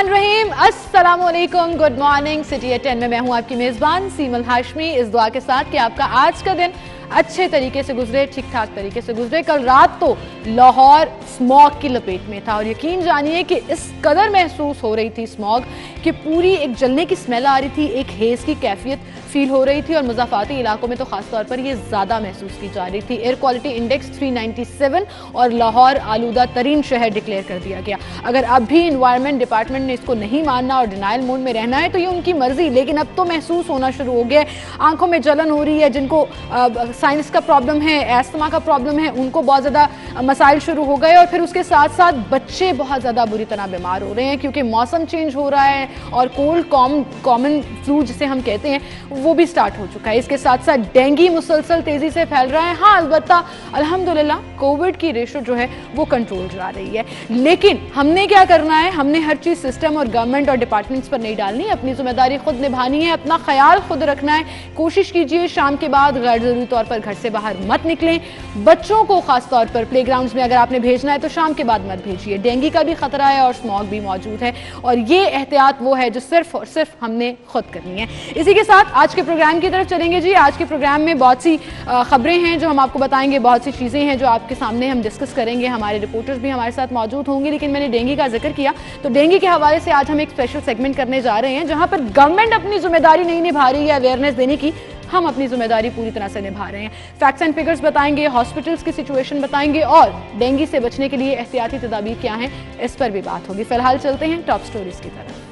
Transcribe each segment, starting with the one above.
बिस्मिल्लाहिर्रहमानिर्रहीम, अस्सलामुअलैकुम, good morning. City eight 10 में मैं हूं आपकी मेजबान सीमल हाशमी, इस दुआ के साथ कि आपका आज का दिन अच्छे तरीके से गुजरे, ठीक ठाक तरीके से गुजरे। कल रात तो लाहौर स्मॉग की लपेट में था और यकीन जानिए कि इस कदर महसूस हो रही थी स्मॉग कि पूरी एक जलने की स्मेल आ रही थी, एक हेज की कैफियत फील हो रही थी और मुज़ाफ़ाती इलाकों में तो खास तौर पर ये ज़्यादा महसूस की जा रही थी। एयर क्वालिटी इंडेक्स 397 और लाहौर आलूदा तरीन शहर डिक्लेयर कर दिया गया। अगर अब भी इन्वायरमेंट डिपार्टमेंट ने इसको नहीं मानना और डिनाइल मोड में रहना है तो ये उनकी मर्जी, लेकिन अब तो महसूस होना शुरू हो गया है। आंखों में जलन हो रही है, जिनको साइनस का प्रॉब्लम है, एस्थमा का प्रॉब्लम है, उनको बहुत ज़्यादा मसाइल शुरू हो गए और फिर उसके साथ साथ बच्चे बहुत ज़्यादा बुरी तरह बीमार हो रहे हैं क्योंकि मौसम चेंज हो रहा है और कोल्ड कॉमन फ्लू जिसे हम कहते हैं वो भी स्टार्ट हो चुका है। इसके साथ साथ डेंगू मुसलसल तेजी से फैल रहा है। हाँ, अलबत्ता अल्हम्दुलिल्लाह कोविड की रेशो जो है वो कंट्रोल जा रही है, लेकिन हमने क्या करना है, हमने हर चीज़ सिस्टम और गवर्नमेंट और डिपार्टमेंट्स पर नहीं डालनी, अपनी जिम्मेदारी खुद निभानी है, अपना ख्याल खुद रखना है। कोशिश कीजिए शाम के बाद गैर जरूरी तौर पर घर से बाहर मत निकलें। बच्चों को खास तौर पर प्लेग्राउंड्स में अगर आपने भेजना है तो शाम के बाद मत भेजिए। डेंगू का भी खतरा है और स्मॉग भी मौजूद है और ये एहतियात वो है जो सिर्फ और सिर्फ हमने खुद करनी है। इसी के साथ आज के प्रोग्राम की तरफ चलेंगे जी। आज के प्रोग्राम में बहुत सी खबरें हैं जो हम आपको बताएंगे, बहुत सी चीज़ें हैं जो आपके सामने हम डिस्कस करेंगे। हमारे रिपोर्टर्स भी हमारे साथ मौजूद होंगे, लेकिन मैंने डेंगू का जिक्र किया तो डेंगू के हवाले से आज हम एक स्पेशल सेगमेंट करने जा रहे हैं जहां पर गवर्नमेंट अपनी जिम्मेदारी नहीं निभा रही है अवेयरनेस देने की, हम अपनी जिम्मेदारी पूरी तरह से निभा रहे हैं। फैक्ट्स एंड फिगर्स बताएंगे, हॉस्पिटल्स की सिचुएशन बताएंगे और डेंगू से बचने के लिए एहतियाती तदाबीर क्या हैं इस पर भी बात होगी। फिलहाल चलते हैं टॉप स्टोरीज की तरफ।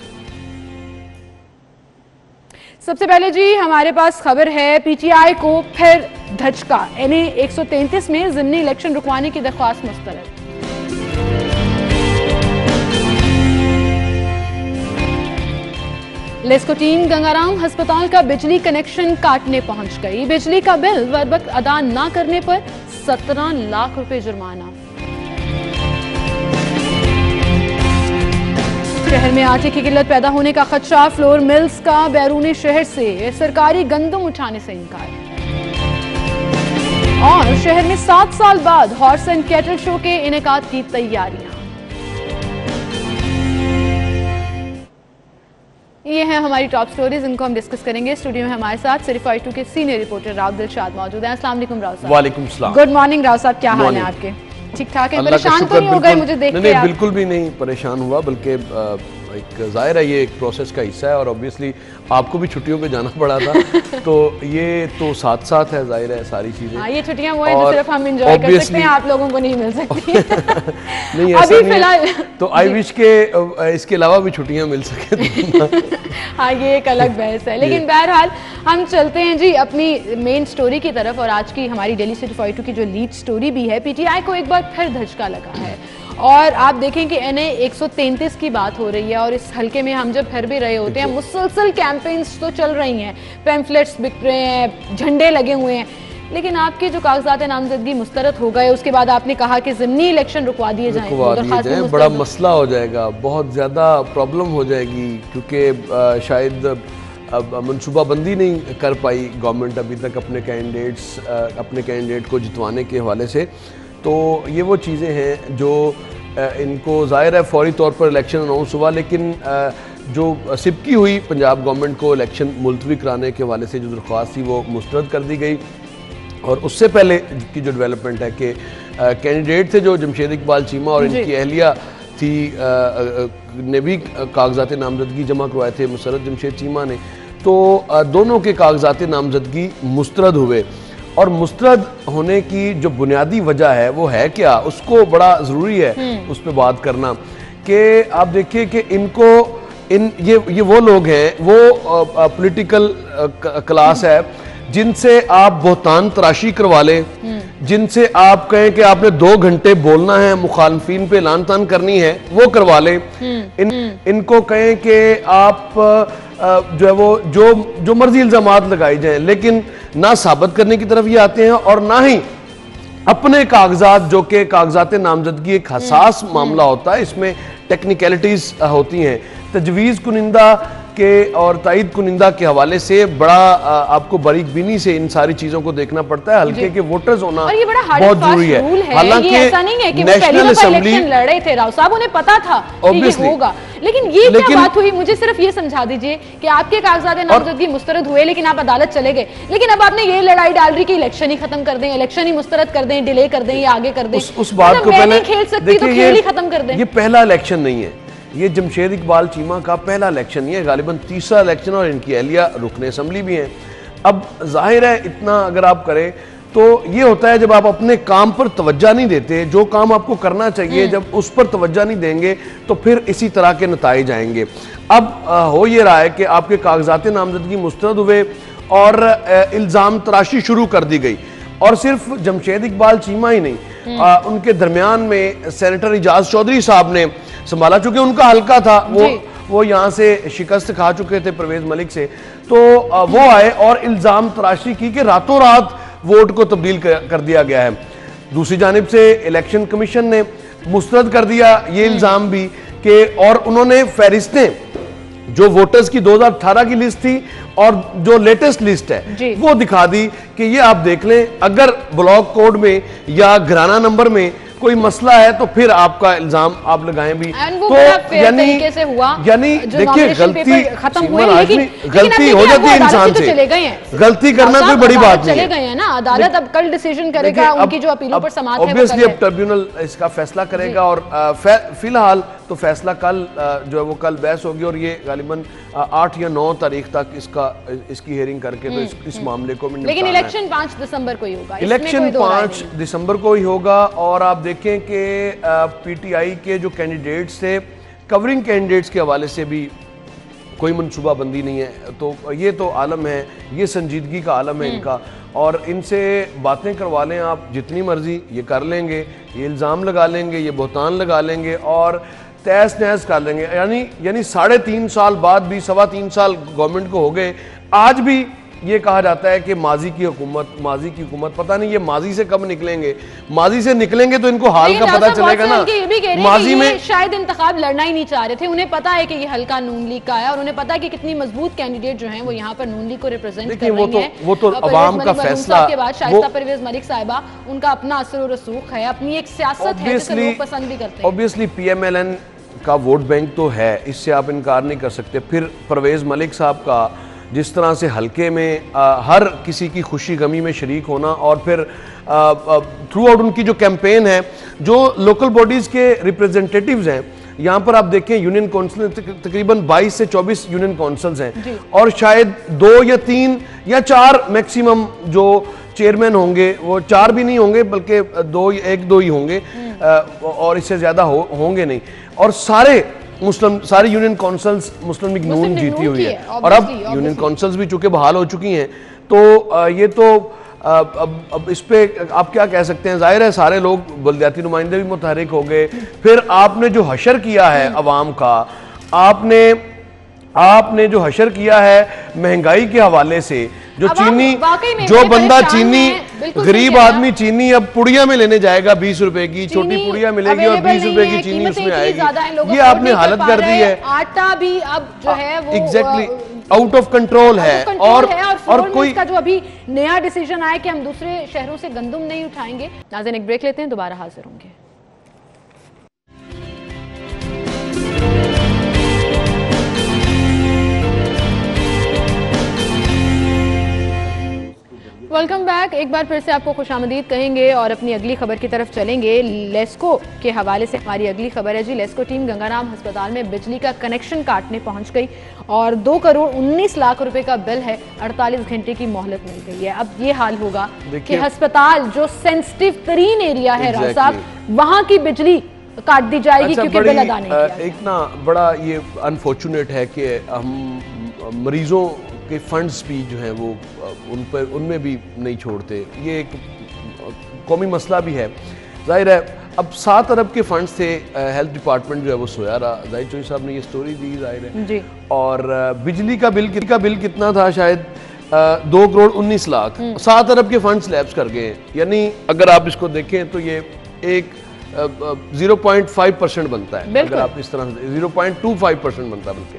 सबसे पहले जी हमारे पास खबर है, पीटीआई को फिर धचका, एनए 133 में ज़िमनी इलेक्शन रुकवाने की दरख्वास्त मुस्तरद। लेस्को टीम गंगाराम अस्पताल का बिजली कनेक्शन काटने पहुंच गई। बिजली का बिल वक्त अदा न करने पर 17 लाख रुपए जुर्माना। शहर में आटे की किल्लत पैदा होने का खदशा, फ्लोर मिल्स का बैरूनी शहर से सरकारी गंदम उठाने से इनकार। और शहर में 7 साल बाद हॉर्स एंड कैटल शो के इनेकाद की तैयारियां। ये हैं हमारी टॉप स्टोरीज, इनको हम डिस्कस करेंगे। स्टूडियो में हमारे साथ सिर्फ 2 के सीनियर रिपोर्टर राव दिलशाद मौजूद हैं। अस्सलाम वालेकुम राव साहब। वालेकुम सलाम। गुड मॉर्निंग राव साहब, क्या हाल है आपके? ठीक ठाक है? परेशान तो नहीं हो गए मुझे देख के? नहीं, बिल्कुल भी नहीं परेशान हुआ, बल्कि एक जाहिर है ये एक प्रोसेस का हिस्सा है और ऑब्वियसली आपको भी छुट्टियों पे जाना पड़ा था तो ये तो साथ साथ है, जाहिर है सारी चीजें। हाँ, ये छुट्टियां वो है जो सिर्फ हम एंजॉय कर सकते हैं, आप लोगों को नहीं मिल सकती नहीं ऐसा अभी फिलहाल तो आई विश के इसके अलावा भी छुट्टियां मिल सके हाँ, ये एक अलग बहस है, लेकिन बहरहाल हम चलते हैं जी अपनी मेन स्टोरी की तरफ। और आज की हमारी डेली सिटी 42 की जो लीड स्टोरी भी है, पीटीआई को एक बार फिर धचका लगा है और आप देखें कि एनए 133 की बात हो रही है और इस हल्के में हम जब फिर भी रहे होते हैं, मुसलसल कैंपेन्स तो चल रही हैं, पैम्फलेट्स बिक रहे हैं, झंडे लगे हुए हैं, लेकिन आपके जो कागजात नामजदगी मुस्तरद हो गए उसके बाद आपने कहा कि ज़िमनी इलेक्शन रुकवा दिए जाएं, बड़ा मसला हो जाएगा, बहुत ज़्यादा प्रॉब्लम हो जाएगी क्योंकि शायद अब मनसूबाबंदी नहीं कर पाई गवर्नमेंट अभी तक अपने कैंडिडेट को जितवाने के हवाले से। तो ये वो चीज़ें हैं जो इनको ज़ाहिर है फौरी तौर पर इलेक्शन अनाउंस हुआ, लेकिन जो सिपकी हुई पंजाब गवर्नमेंट को इलेक्शन मुलतवी कराने के हवाले से जो दरख्वास्त थी वो मुस्तरद कर दी गई। और उससे पहले की जो डेवलपमेंट है कि कैंडिडेट थे जो जमशेद इकबाल चीमा और इनकी अहलिया थी ने भी कागजात नामजदगी जमा करवाए थे, मुसर्रत जमशेद चीमा ने, तो दोनों के कागजात नामजदगी मुस्तरद हुए। और मुस्तरद होने की जो बुनियादी वजह है वो है क्या, उसको बड़ा ज़रूरी है उस पर बात करना कि आप देखिए कि इनको ये वो लोग हैं, वो पॉलिटिकल क्लास है जिनसे आप बहुतान तराशी करवा लें, जिनसे आप कहें कि आपने 2 घंटे बोलना है, मुखालफिन पे लान तान करनी है, वो करवा लें। इनको कहें कि आप जो है वो जो मर्जी इल्जामात लगाई जाएं, लेकिन ना साबित करने की तरफ ये आते हैं और ना ही अपने कागजात, जो कि कागजात नामजदगी एक हसास मामला होता है, इसमें टेक्निकलिटीज होती हैं, तजवीज़ कुनिंदा के और ताईद कुनिंदा के हवाले से बड़ा आपको बारीकबीनी से इन सारी चीजों को देखना पड़ता है। हल्के के वोटर्स होना बहुत जरूरी है। हालांकि ऐसा नहीं है कि वो पहली दफा इलेक्शन लड़ रहे थे राव साहब, उन्हें पता था कि ये होगा, लेकिन ये क्या बात हुई? मुझे सिर्फ ये समझा दीजिए कि आपके कागजात नामजदगी मुस्तरद हुए, लेकिन आप अदालत चले गए, लेकिन अब आपने ये लड़ाई डाल रही कि इलेक्शन ही खत्म कर दें, इलेक्शन ही मुस्तरद कर दें, डिले कर दें या आगे कर दें। उस बात को पहले खेल सकती तो खेल ही खत्म कर दें। ये पहला इलेक्शन नहीं है, ये जमशेद इकबाल चीमा का पहला इलेक्शन नहीं है, गालिबन तीसरा इलेक्शन, और इनकी अहलिया रुकने असम्बली भी हैं। अब जाहिर है इतना अगर आप करें तो ये होता है जब आप अपने काम पर तवज्जो नहीं देते, जो काम आपको करना चाहिए जब उस पर तवज्जो नहीं देंगे तो फिर इसी तरह के नताइज आएंगे। अब हो ये रहा है कि आपके कागजात नामजदगी मुस्तरद हुए और इल्ज़ाम तराशी शुरू कर दी गई, और सिर्फ जमशेद इकबाल चीमा ही नहीं, उनके दरमियान में सेनेटर इजाज चौधरी साहब ने संभाला, चूंकि उनका हल्का था, वो यहाँ से शिकस्त खा चुके थे परवेज मलिक से, तो वो आए और इल्ज़ाम तराशी की कि रातों रात वोट को तब्दील कर दिया गया है। दूसरी जानिब से इलेक्शन कमीशन ने मुस्तरद कर दिया ये इल्ज़ाम भी कि, और उन्होंने फहरिस्तें जो वोटर्स की 2018 की लिस्ट थी और जो लेटेस्ट लिस्ट है वो दिखा दी कि ये आप देख लें, अगर ब्लॉक कोड में या घराना नंबर में कोई मसला है तो फिर आपका इल्जाम आप लगाएं भी। तो यानी देखिए गलती हो जाती है इंसान से, गलती करना कोई बड़ी बात नहीं है। चले गए हैं ना अदालत, अब कल डिसीजन करेगा उनकी जो अपीलों पर समाअत है, ऑब्वियसली अब ट्रिब्यूनल इसका फैसला करेगा, और फिलहाल तो फैसला कल जो है वो कल बहस होगी, और ये गालिबन 8 या 9 तारीख तक इसकी हियरिंग करके तो इस मामले को, लेकिन इलेक्शन 5 दिसंबर को ही होगा, इलेक्शन 5 दिसंबर को ही होगा। और आप देखें कि पीटीआई के जो कैंडिडेट्स थे, कवरिंग कैंडिडेट्स के हवाले से भी कोई मनसूबाबंदी नहीं है, तो ये तो आलम है, ये संजीदगी का आलम है इनका, और इनसे बातें करवा लें आप जितनी मर्जी, ये कर लेंगे, ये इल्ज़ाम लगा लेंगे, ये बहतान लगा लेंगे और तहस नहस कर लेंगे। यानी 3.5 साल बाद भी 3.25 साल गवर्नमेंट को हो गए, आज भी ये कहा जाता है कि माजी की हुकूमत, पता नहीं ये माजी से कब निकलेंगे, माजी से निकलेंगे तो इनको हाल का पता चलेगा ना। माजी में शायद इंतखाब लड़ना ही नहीं चाह रहे थे, उन्हें पता है कि ये हल्का नून लीग का है, और उन्हें पता है कि कितनी मजबूत कैंडिडेट जो हैं वो यहाँ पर नून लीग को रिप्रेजेंट कर रही हैं। वो तो अवाम का फैसला के बाद शाइस्ता परवेज मलिक साहिबा, उनका अपना असर और रसूख है, अपनी एक सियासत है जिसे लोग पसंद भी करते हैं। ऑब्वियसली PMLN का वोट बैंक तो है, इससे आप इनकार नहीं कर सकते। फिर परवेज मलिक साहब का जिस तरह से हल्के में हर किसी की खुशी गमी में शरीक होना, और फिर थ्रू आउट उनकी जो कैंपेन है, जो लोकल बॉडीज़ के रिप्रेजेंटेटिव्स हैं, यहाँ पर आप देखें यूनियन काउंसिल तकरीबन 22 से 24 यूनियन काउंसिल्स हैं, और शायद 2 या 3 या 4 मैक्सिमम जो चेयरमैन होंगे, वो 4 भी नहीं होंगे बल्कि 1-2 ही होंगे, और इससे ज़्यादा होंगे नहीं, और सारे यूनियन काउंसिल्स मुस्लिम लीग नून जीती हुई है, और अब यूनियन काउंसिल्स भी चूंकि बहाल हो चुकी हैं, तो ये तो अब इस पे आप क्या कह सकते हैं। जाहिर है सारे लोग बल्दियाती नुमाइंदे भी मुतहरिक हो गए, फिर आपने जो हशर किया है अवाम का, आपने जो हशर किया है महंगाई के हवाले से, जो बंदा चीनी गरीब आदमी चीनी अब पुड़िया में लेने जाएगा 20 रुपए की, छोटी पुड़िया मिलेगी और 20 रुपए की चीनी उसमें आएगी, ये आपने हालत कर दी है। आटा भी अब जो है वो एग्जैक्टली आउट ऑफ कंट्रोल है, और कोई का जो अभी नया डिसीजन आया कि हम दूसरे शहरों से गंदम नहीं उठाएंगे। नाज़रीन एक ब्रेक लेते हैं, दोबारा हाजिर होंगे। Welcome back. एक बार फिर से आपको खुशामदीद कहेंगे और अपनी अगली खबर की तरफ चलेंगे। लेस्को के हवाले से हमारी अगली खबर है जी। लेस्को टीम गंगाराम अस्पताल में बिजली का कनेक्शन काटने पहुंच गई और 2 करोड़ 19 लाख रुपए का बिल है, 48 घंटे की मोहलत मिल गई है। अब ये हाल होगा कि अस्पताल जो सेंसिटिव तरीन एरिया है राव साहब, वहां की बिजली काट दी जाएगी क्योंकि बिल अदा नहीं किया। एक ना बड़ा ये अनफॉर्चुनेट है कि हम मरीजों के फंड्स भी जो हैं वो उनमें भी नहीं छोड़ते, ये एक कौमी मसला भी है। जाहिर है अब 7 अरब के फंड्स थे, हेल्थ डिपार्टमेंट जो है वो सोया रहा। जाहिर चौधरी साहब ने ये स्टोरी दी, जाहिर है जी। और बिजली का बिल कितना था, शायद 2 करोड़ 19 लाख। 7 अरब के फंड्स लैप्स कर गए, यानी अगर आप इसको देखें तो ये एक 0.5% बनता है, अगर आप इस तरह से 0.25% बनता है बल्कि।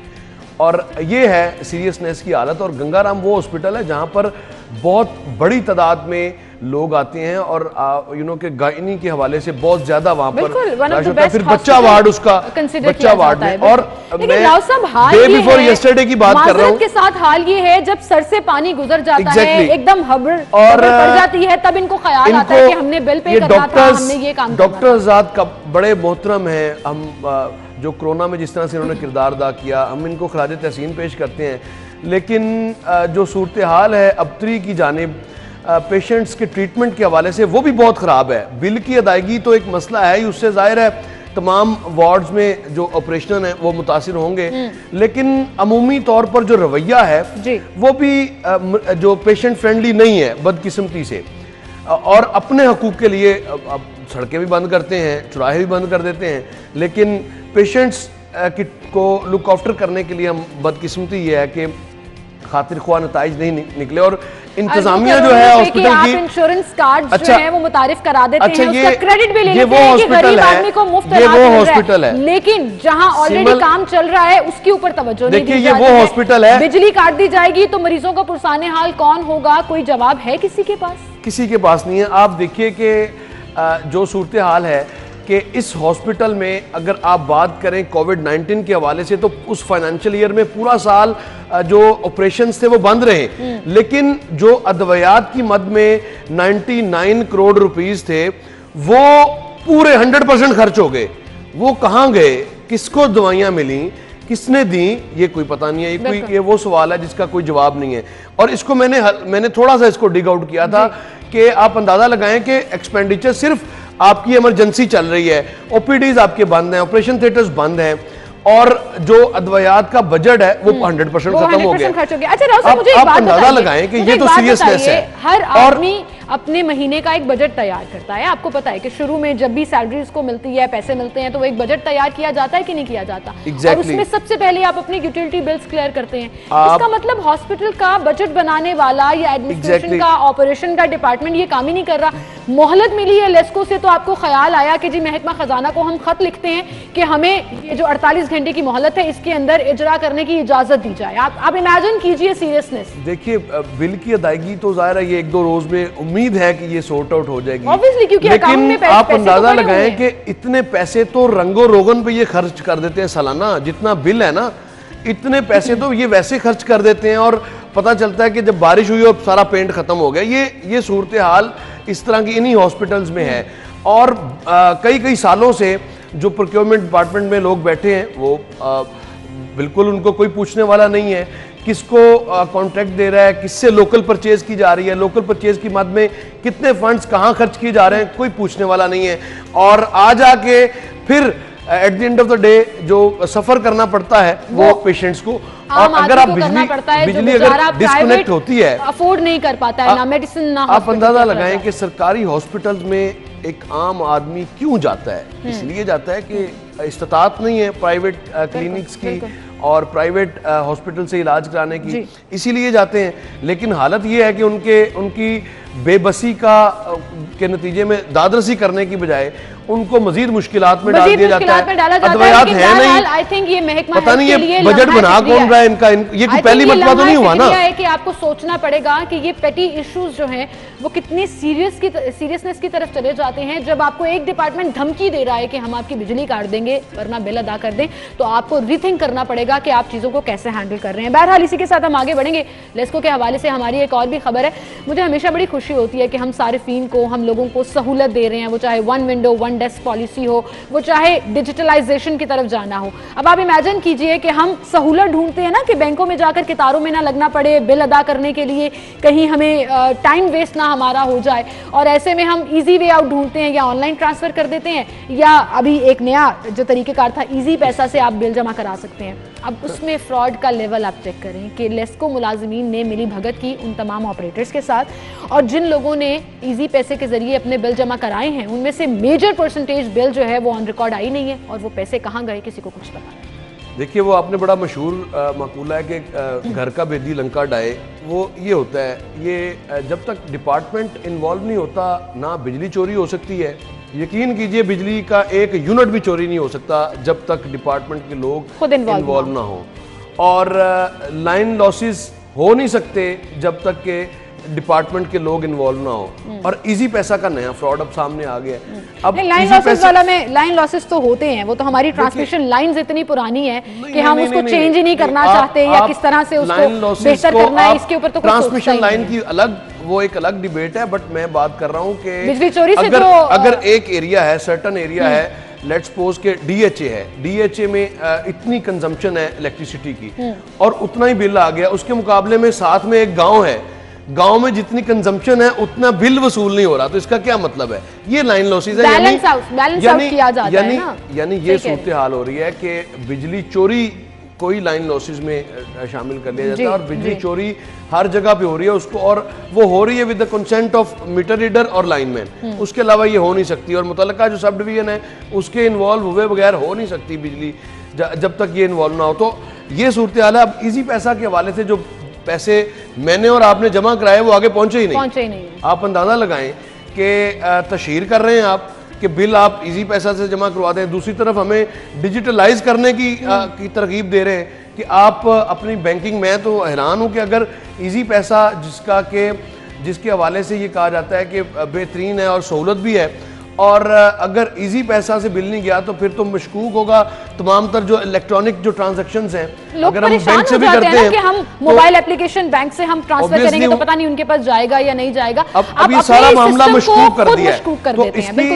और ये है सीरियसनेस की हालत। और गंगाराम वो हॉस्पिटल है जहां पर बहुत बड़ी तादाद में लोग आते हैं और के गायनी के हवाले से बहुत ज्यादा वहां पर फिर बच्चा वार्ड उसका बच्चा वार्ड में। और डे बिफोर यस्टरडे की बात कर रहा हूं के साथ हाल ये है जब सर से पानी गुजर जाता है, एकदम हबड़ पड़ जाती है, तब इनको ख्याल आता है कि हमने बिल पे करना था, हमने ये काम। डॉक्टर ज़ात का बड़े मोहतरम है, हम जो कोरोना में जिस तरह से इन्होंने किरदार अदा किया, हम इनको खराज तहसीन पेश करते हैं। लेकिन जो सूरत हाल है अबतरी की जानिब पेशेंट्स के ट्रीटमेंट के हवाले से वो भी बहुत ख़राब है। बिल की अदायगी तो एक मसला है ही, उससे ज़ाहिर है तमाम वार्ड्स में जो ऑपरेशन है वो मुतासिर होंगे, लेकिन अमूमी तौर पर जो रवैया है वो भी जो पेशेंट फ्रेंडली नहीं है, बदकिस्मती से। और अपने हकूक़ के लिए अब सड़कें भी बंद करते हैं, चौराहे भी बंद कर देते हैं, लेकिन पेशेंट्स को लुक आफ्टर करने के लिए हम बदकिस्मती ये है कि खातिर ख्वाह नताइज नहीं निकले। और इंतजामिया जो है हॉस्पिटल की इंश्योरेंस कार्ड जो है वो मुतारिफ करा देते हैं, उसका क्रेडिट भी ले लेते हैं कि गरीब आदमी को मुफ्त इलाज मिल रहा है, लेकिन जहां ऑलरेडी काम चल रहा है उसके ऊपर तवज्जो नहीं दी जाती। देखिए ये वो हॉस्पिटल है, बिजली काट दी जाएगी तो मरीजों का पुरसाने हाल कौन होगा? कोई जवाब है किसी के पास? किसी के पास नहीं है। आप देखिए कि जो सूरत हाल है कि इस हॉस्पिटल में अगर आप बात करें कोविड-19 के हवाले से तो उस फाइनेंशियल ईयर में पूरा साल जो ऑपरेशंस थे वो बंद रहे, लेकिन जो अद्वियात की मद में 99 करोड़ रुपीस थे वो पूरे 100% खर्च हो गए। वो कहाँ गए, किसको दवाइयाँ मिली, किसने दी, ये कोई पता नहीं है। ये वो सवाल है जिसका कोई जवाब नहीं है। और इसको मैंने थोड़ा सा इसको डिग आउट किया था कि आप अंदाजा लगाएं कि एक्सपेंडिचर सिर्फ आपकी इमरजेंसी चल रही है, ओपीडीज आपके बंद हैं, ऑपरेशन थिएटर्स बंद हैं, और जो अद्वियात का बजट है वो 100% खत्म हो गया। अच्छा, मुझे आप अंदाजा लगाएं कि ये तो सीरियसनेस है। हर आदमी अपने महीने का एक बजट तैयार करता है। आपको पता है कि शुरू में जब भी सैलरीज को मिलती है, पैसे मिलते हैं, तो वो एक बजट तैयार किया जाता है कि नहीं किया जाता? और उसमें सबसे पहले आप अपनी यूटिलिटी बिल्स क्लियर करते हैं। इसका मतलब हॉस्पिटल का बजट बनाने वाला या एडमिनिस्ट्रेशन का, ऑपरेशन का डिपार्टमेंट ये काम ही नहीं कर रहा। मोहलत मिली है लेस्को से तो आपको ख्याल आया कि जी महकमा खजाना को हम खत लिखते हैं कि हमें ये जो 48 घंटे की मोहलत है इसके अंदर इजरा करने की इजाजत दी जाए। आप इमेजिन कीजिए सीरियसनेस। देखिए बिल की अदायगी तो जाहिर है ये 1-2 रोज में उम्मीद है कि ये सॉर्ट आउट हो जाएगी, ऑब्वियसली, क्योंकि लेकिन आप अंदाजा लगाएं कि इतने पैसे तो रंगो रोगन पे ये खर्च कर देते हैं सालाना, जितना बिल है ना इतने पैसे तो ये वैसे खर्च कर देते हैं, और पता चलता है कि जब बारिश हुई और सारा पेंट खत्म हो गया। ये सूरत हाल इस तरह की इन्हीं हॉस्पिटल्स में है। और कई सालों से जो प्रोक्योरमेंट डिपार्टमेंट में लोग बैठे हैं वो बिल्कुल उनको कोई पूछने वाला नहीं है किसको कॉन्ट्रैक्ट दे रहा है, किससे लोकल परचेज की जा रही है, लोकल परचेज की मद में कितने फंड्स कहाँ खर्च किए जा रहे हैं, कोई पूछने वाला नहीं है। और आ जाके फिर at the end of the day जो सफर करना पड़ता है वो पेशेंट्स को। और अगर आप बिजली अगर डिस्कनेक्ट होती है, अफोर्ड नहीं कर पाता है, ना मेडिसिन ना, आप अंदाजा लगाएं कि सरकारी हॉस्पिटल्स में एक आम आदमी क्यों जाता है। इसलिए जाता है कि इस्तात नहीं है प्राइवेट क्लिनिक्स की और प्राइवेट हॉस्पिटल से इलाज कराने की, इसीलिए जाते हैं। लेकिन हालत ये है कि उनकी बेबसी के नतीजे में दादरसी करने की बजाय उनको मजीद मुश्किलात में डाल दिया जाता है। अद्वियात है नहीं, आई थिंक ये महकमा पता नहीं ये बजट बना कौन रहा है इनका, ये कोई पहली मरतबा तो नहीं हुआ ना। है कि आपको सोचना पड़ेगा कि ये पेटी इश्यूज जो हैं वो कितनी सीरियसनेस की तरफ चले जाते हैं। जब आपको एक डिपार्टमेंट धमकी दे रहा है कि हम आपकी बिजली काट देंगे वरना बिल अदा कर दें, तो आपको रीथिंक करना पड़ेगा कि आप चीजों को कैसे हैंडल कर रहे हैं। बहरहाल इसी के साथ हम आगे बढ़ेंगे। लेस्को के हवाले से हमारी एक और भी खबर है। मुझे हमेशा बड़ी खुशी होती है कि हम सारिफीन को, हम लोगों को सहूलत दे रहे हैं, वो चाहे 1 विंडो 1 डेस्क पॉलिसी हो, वो चाहे डिजिटलाइजेशन की तरफ जाना हो। अब आप इमेजिन कीजिए कि हम सहूलत ढूंढते हैं ना कि बैंकों में जाकर कितारों में ना लगना पड़े बिल अदा करने के लिए, कहीं हमें टाइम वेस्ट ना हमारा हो जाए, और ऐसे में हम इजी वे आउट ढूंढते हैं, या ऑनलाइन ट्रांसफर कर देते हैं, या अभी एक नया जो तरीकेकार था इजी पैसा से आप बिल जमा करा सकते हैं। अब उसमें फ्रॉड का लेवल आप चेक करें कि लेस्को मुलाजिमीन ने मिली भगत की उन तमाम ऑपरेटर्स के साथ, और जिन लोगों ने इजी पैसे के जरिए अपने बिल जमा कराए हैं उनमें से मेजर परसेंटेज बिल जो है वो ऑन रिकॉर्ड आई नहीं है, और वो पैसे कहाँ गए किसी को कुछ पता नहीं। देखिए वो आपने बड़ा मशहूर मकूला है कि घर का भेदी लंका डाए, वो ये होता है, ये जब तक डिपार्टमेंट इन्वॉल्व नहीं होता ना बिजली चोरी हो सकती है। यकीन कीजिए बिजली का एक यूनिट भी चोरी नहीं हो सकता जब तक डिपार्टमेंट के लोग खुद इन्वॉल्व ना हो। और लाइन लॉसेस हो नहीं सकते जब तक के डिपार्टमेंट के लोग इन्वॉल्व ना हो। और इजी पैसा का नया फ्रॉड अब सामने आ गया है। अब लाइन लॉसेस वाला में लाइन लॉसेस तो होते हैं, वो तो हमारी ट्रांसमिशन लाइंस इतनी पुरानी है कि हम उसको चेंज ही नहीं करना चाहते या किस तरह से उसको बेहतर करना है, इसके ऊपर तो ट्रांसमिशन लाइन की अलग वो एक अलग डिबेट है। बट मैं बात कर रहा हूँ कि बिजली चोरी से अगर एक एरिया है, सर्टन एरिया है, लेट्स सपोज के डीएचए है, डीएचए में इतनी कंजम्पशन है इलेक्ट्रिसिटी की और उतना ही बिल आ गया, उसके मुकाबले में साथ में एक गांव है, गांव में जितनी कंजम्पशन है उतना बिल वसूल नहीं हो रहा, तो इसका क्या मतलब है? ये लाइन लॉसेस है, यानी ये सूरत हाल हो रही है कि बिजली चोरी कोई लाइन लॉसेस में शामिल कर लिया जाता है और बिजली चोरी हर जगह पे हो रही है उसको, और वो हो रही है with the consent of meter reader और लाइनमैन। उसके अलावा ये हो नहीं सकती और मुतल्लिका जो सब डिवीजन है उसके इन्वॉल्व हुए बगैर हो नहीं सकती बिजली, जब तक ये इन्वॉल्व ना हो। तो ये सूरत हाल है। अब इजी पैसा के हवाले से जो पैसे मैंने और आपने जमा कराए वो आगे पहुंचे ही नहीं। आप अंदाजा लगाएं कि तशहीर कर रहे हैं आप कि बिल आप इजी पैसा से जमा करवा दें, दूसरी तरफ हमें डिजिटलाइज करने की तरकीब दे रहे हैं कि आप अपनी बैंकिंग, मैं तो हैरान हूं कि अगर इजी पैसा जिसके हवाले से ये कहा जाता है कि बेहतरीन है और सहूलत भी है, और अगर इजी पैसा से बिल नहीं गया तो फिर तो मशकूक होगा तमाम तर जो इलेक्ट्रॉनिक जो ट्रांजैक्शंस हैं, अगर हम बैंक से भी करते हैं कि हम मोबाइल एप्लीकेशन बैंक से हम ट्रांसफर करेंगे तो पता नहीं उनके पास जाएगा या नहीं जाएगा। अब ये सारा मामला मशकूक कर दिया है,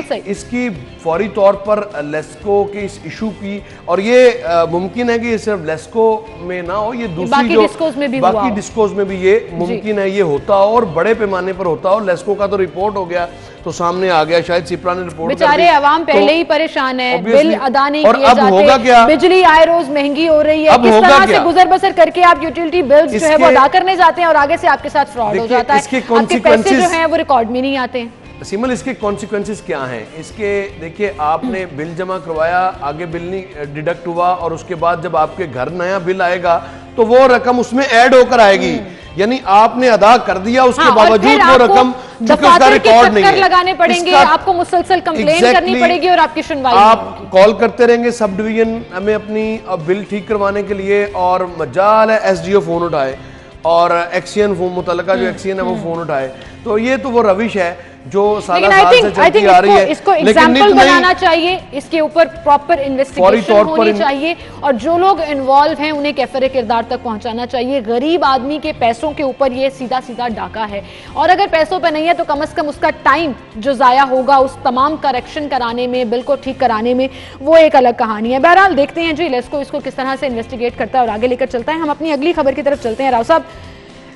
तो इसकी फौरी तौर पर लेस्को के इस इशू की, और ये मुमकिन है कि ये सिर्फ लेस्को में ना हो, ये दूसरी बाकी डिस्कोज में भी ये मुमकिन है ये होता हो और बड़े पैमाने पर होता हो। लेस्को का तो रिपोर्ट हो गया तो सामने आ गया, शायद सिप्रा ने रिपोर्ट बेचारे अवाम पहले ही परेशान है, बिल अदा नहीं किए जाते, बिजली आए रोज महंगी हो रही है, किस तरह से गुजर बसर करके आप यूटिलिटी बिल्स जो है वो अदा करने जाते हैं और आगे से आपके साथ फ्रॉड हो जाता है, आपके पैसे जो हैं वो रिकॉर्ड में नहीं आते हैं। सिमल, इसके कॉन्सिक्वेंसेस क्या हैं? इसके देखिए, आपने बिल जमा करवाया, आगे बिल नहीं डिडक्ट हुआ और उसके बाद जब आपके घर नया बिल आएगा तो वो रकम उसमें ऐड होकर आएगी, यानी आपने अदा कर दिया उसके बावजूद वो रकम उसका रिकॉर्ड नहीं है, लगाने पड़ेंगे, आपको मुसलसल कंप्लेन करनी पड़ेगी और आपकी सुनवाई आप कॉल करते रहेंगे सब डिवीजन में अपनी बिल ठीक करवाने के लिए, और मजाल है एसडीओ फोन उठाए और एक्सीएन फोन मुतल्लिका जो एक्सीएन है वो फोन उठाए। तो ये तो वो रविश है जो साल से चलती आ रही है, इसको एग्जाम्पल बनाना चाहिए, इसके ऊपर प्रॉपर इन्वेस्टिगेशन होनी चाहिए और जो लोग इन्वॉल्व हैं उन्हें कैफरे किरदार तक पहुंचाना चाहिए। गरीब आदमी के पैसों के ऊपर ये सीधा सीधा डाका है, और अगर पैसों पे नहीं है तो कम से कम उसका टाइम जो जाया होगा उस तमाम करेक्शन कराने में, बिल को ठीक कराने में, वो एक अलग कहानी है। बहरहाल देखते हैं जी लेस्को इसको किस तरह से इन्वेस्टिगेट करता है और आगे लेकर चलता है। हम अपनी अगली खबर की तरफ चलते हैं। राव साहब,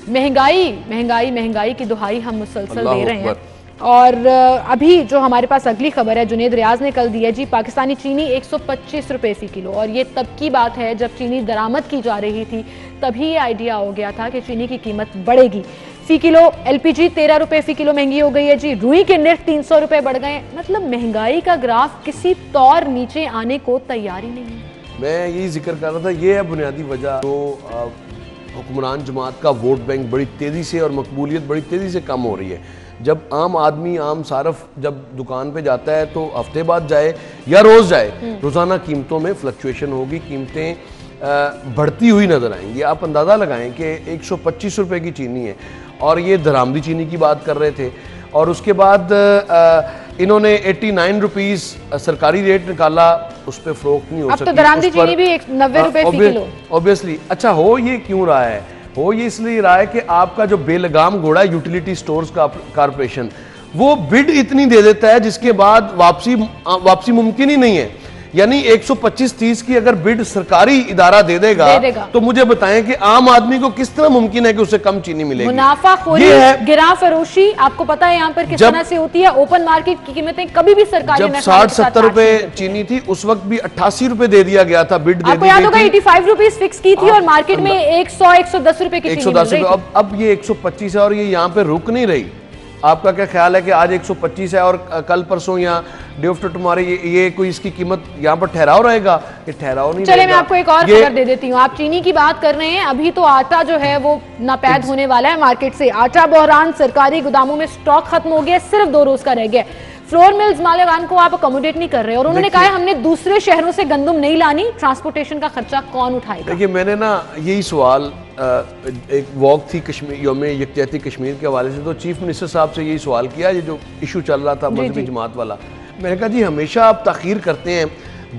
महंगाई महंगाई महंगाई की दुहाई हम मुसलसल दे रहे हैं, और अभी जो हमारे पास अगली खबर है जुनेद रियाज ने कल दी है जी, पाकिस्तानी चीनी 125 रुपए फी किलो, और ये तब की बात है जब चीनी दरामद की जा रही थी, तभी ये आइडिया हो गया था कि चीनी की कीमत बढ़ेगी फी किलो। एलपीजी 13 रुपए फी किलो महंगी हो गई है जी, रुई के निर्ख 300 रुपए बढ़ गए। मतलब महंगाई का ग्राफ किसी तौर नीचे आने को तैयार ही नहीं है। मैं यही जिक्र कर रहा था, ये है बुनियादी वजह जो हुक्मरान जमात का वोट बैंक बड़ी तेज़ी से और मकबूलियत बड़ी तेज़ी से कम हो रही है। जब आम आदमी, आम सारफ जब दुकान पे जाता है तो हफ्ते बाद जाए या रोज़ जाए, रोज़ाना कीमतों में फ्लक्चुएशन होगी, कीमतें बढ़ती हुई नज़र आएंगी। आप अंदाज़ा लगाएं कि 125 रुपए की चीनी है और ये दरामदी चीनी की बात कर रहे थे, और उसके बाद इन्होंने 89 रुपीज़ सरकारी रेट निकाला, उस पर फरोख्त नहीं हो सकती। अब तो दरामदी चीनी भी 90 रुपए फी किलो। ऑब्वियसली। अच्छा, हो ये क्यों रहा है? हो ये इसलिए रहा है कि आपका जो बेलगाम घोड़ा यूटिलिटी स्टोर्स का कॉर्पोरेशन, वो बिड इतनी दे देता है जिसके बाद वापसी मुमकिन ही नहीं है। यानी 125-30 की अगर बिड सरकारी इदारा दे देगा तो मुझे बताएं कि आम आदमी को किस तरह मुमकिन है कि उसे कम चीनी मिलेगी। मुनाफाखोरी, गिरा फरोशी, आपको पता है यहाँ पर किस तरह से होती है। ओपन मार्केट की कीमतें कभी भी सरकारी जब 60-70 रुपए चीनी थी उस वक्त भी 88 रुपए दे दिया गया था, बिड दे दी गई थी। 85 रुपीज फिक्स की थी और मार्केट में 100-110 रुपए की चीनी मिल रही थी। अब ये 125 है और ये यहाँ पे रुक नहीं रही। आपका क्या ख्याल है कि आज 125 है और कल परसों या डे आफ्टर टुमारो ये कोई इसकी कीमत यहाँ पर ठहराव रहेगा? ये ठहराव नहीं। चलिए मैं आपको एक और खबर दे देती हूँ। आप चीनी की बात कर रहे हैं, अभी तो आटा जो है वो नापैद होने वाला है मार्केट से। आटा बहरान, सरकारी गोदामों में स्टॉक खत्म हो गया, सिर्फ 2 रोज का रह गया। फ्लोर मिल्स मालिकान को आप अकोमोडेट नहीं कर रहे और उन्होंने कहा है हमने दूसरे शहरों से गंदम नहीं लानी, ट्रांसपोर्टेशन का खर्चा कौन उठाएगा? देखिए मैंने ना यही सवाल एक वॉक थी कश्मीर यौम यकजहती कश्मीर के हवाले से, तो चीफ मिनिस्टर साहब से यही सवाल किया, ये जो इशू चल रहा था मजहबी जमात वाला। मैंने कहा जी हमेशा आप ताखीर करते हैं,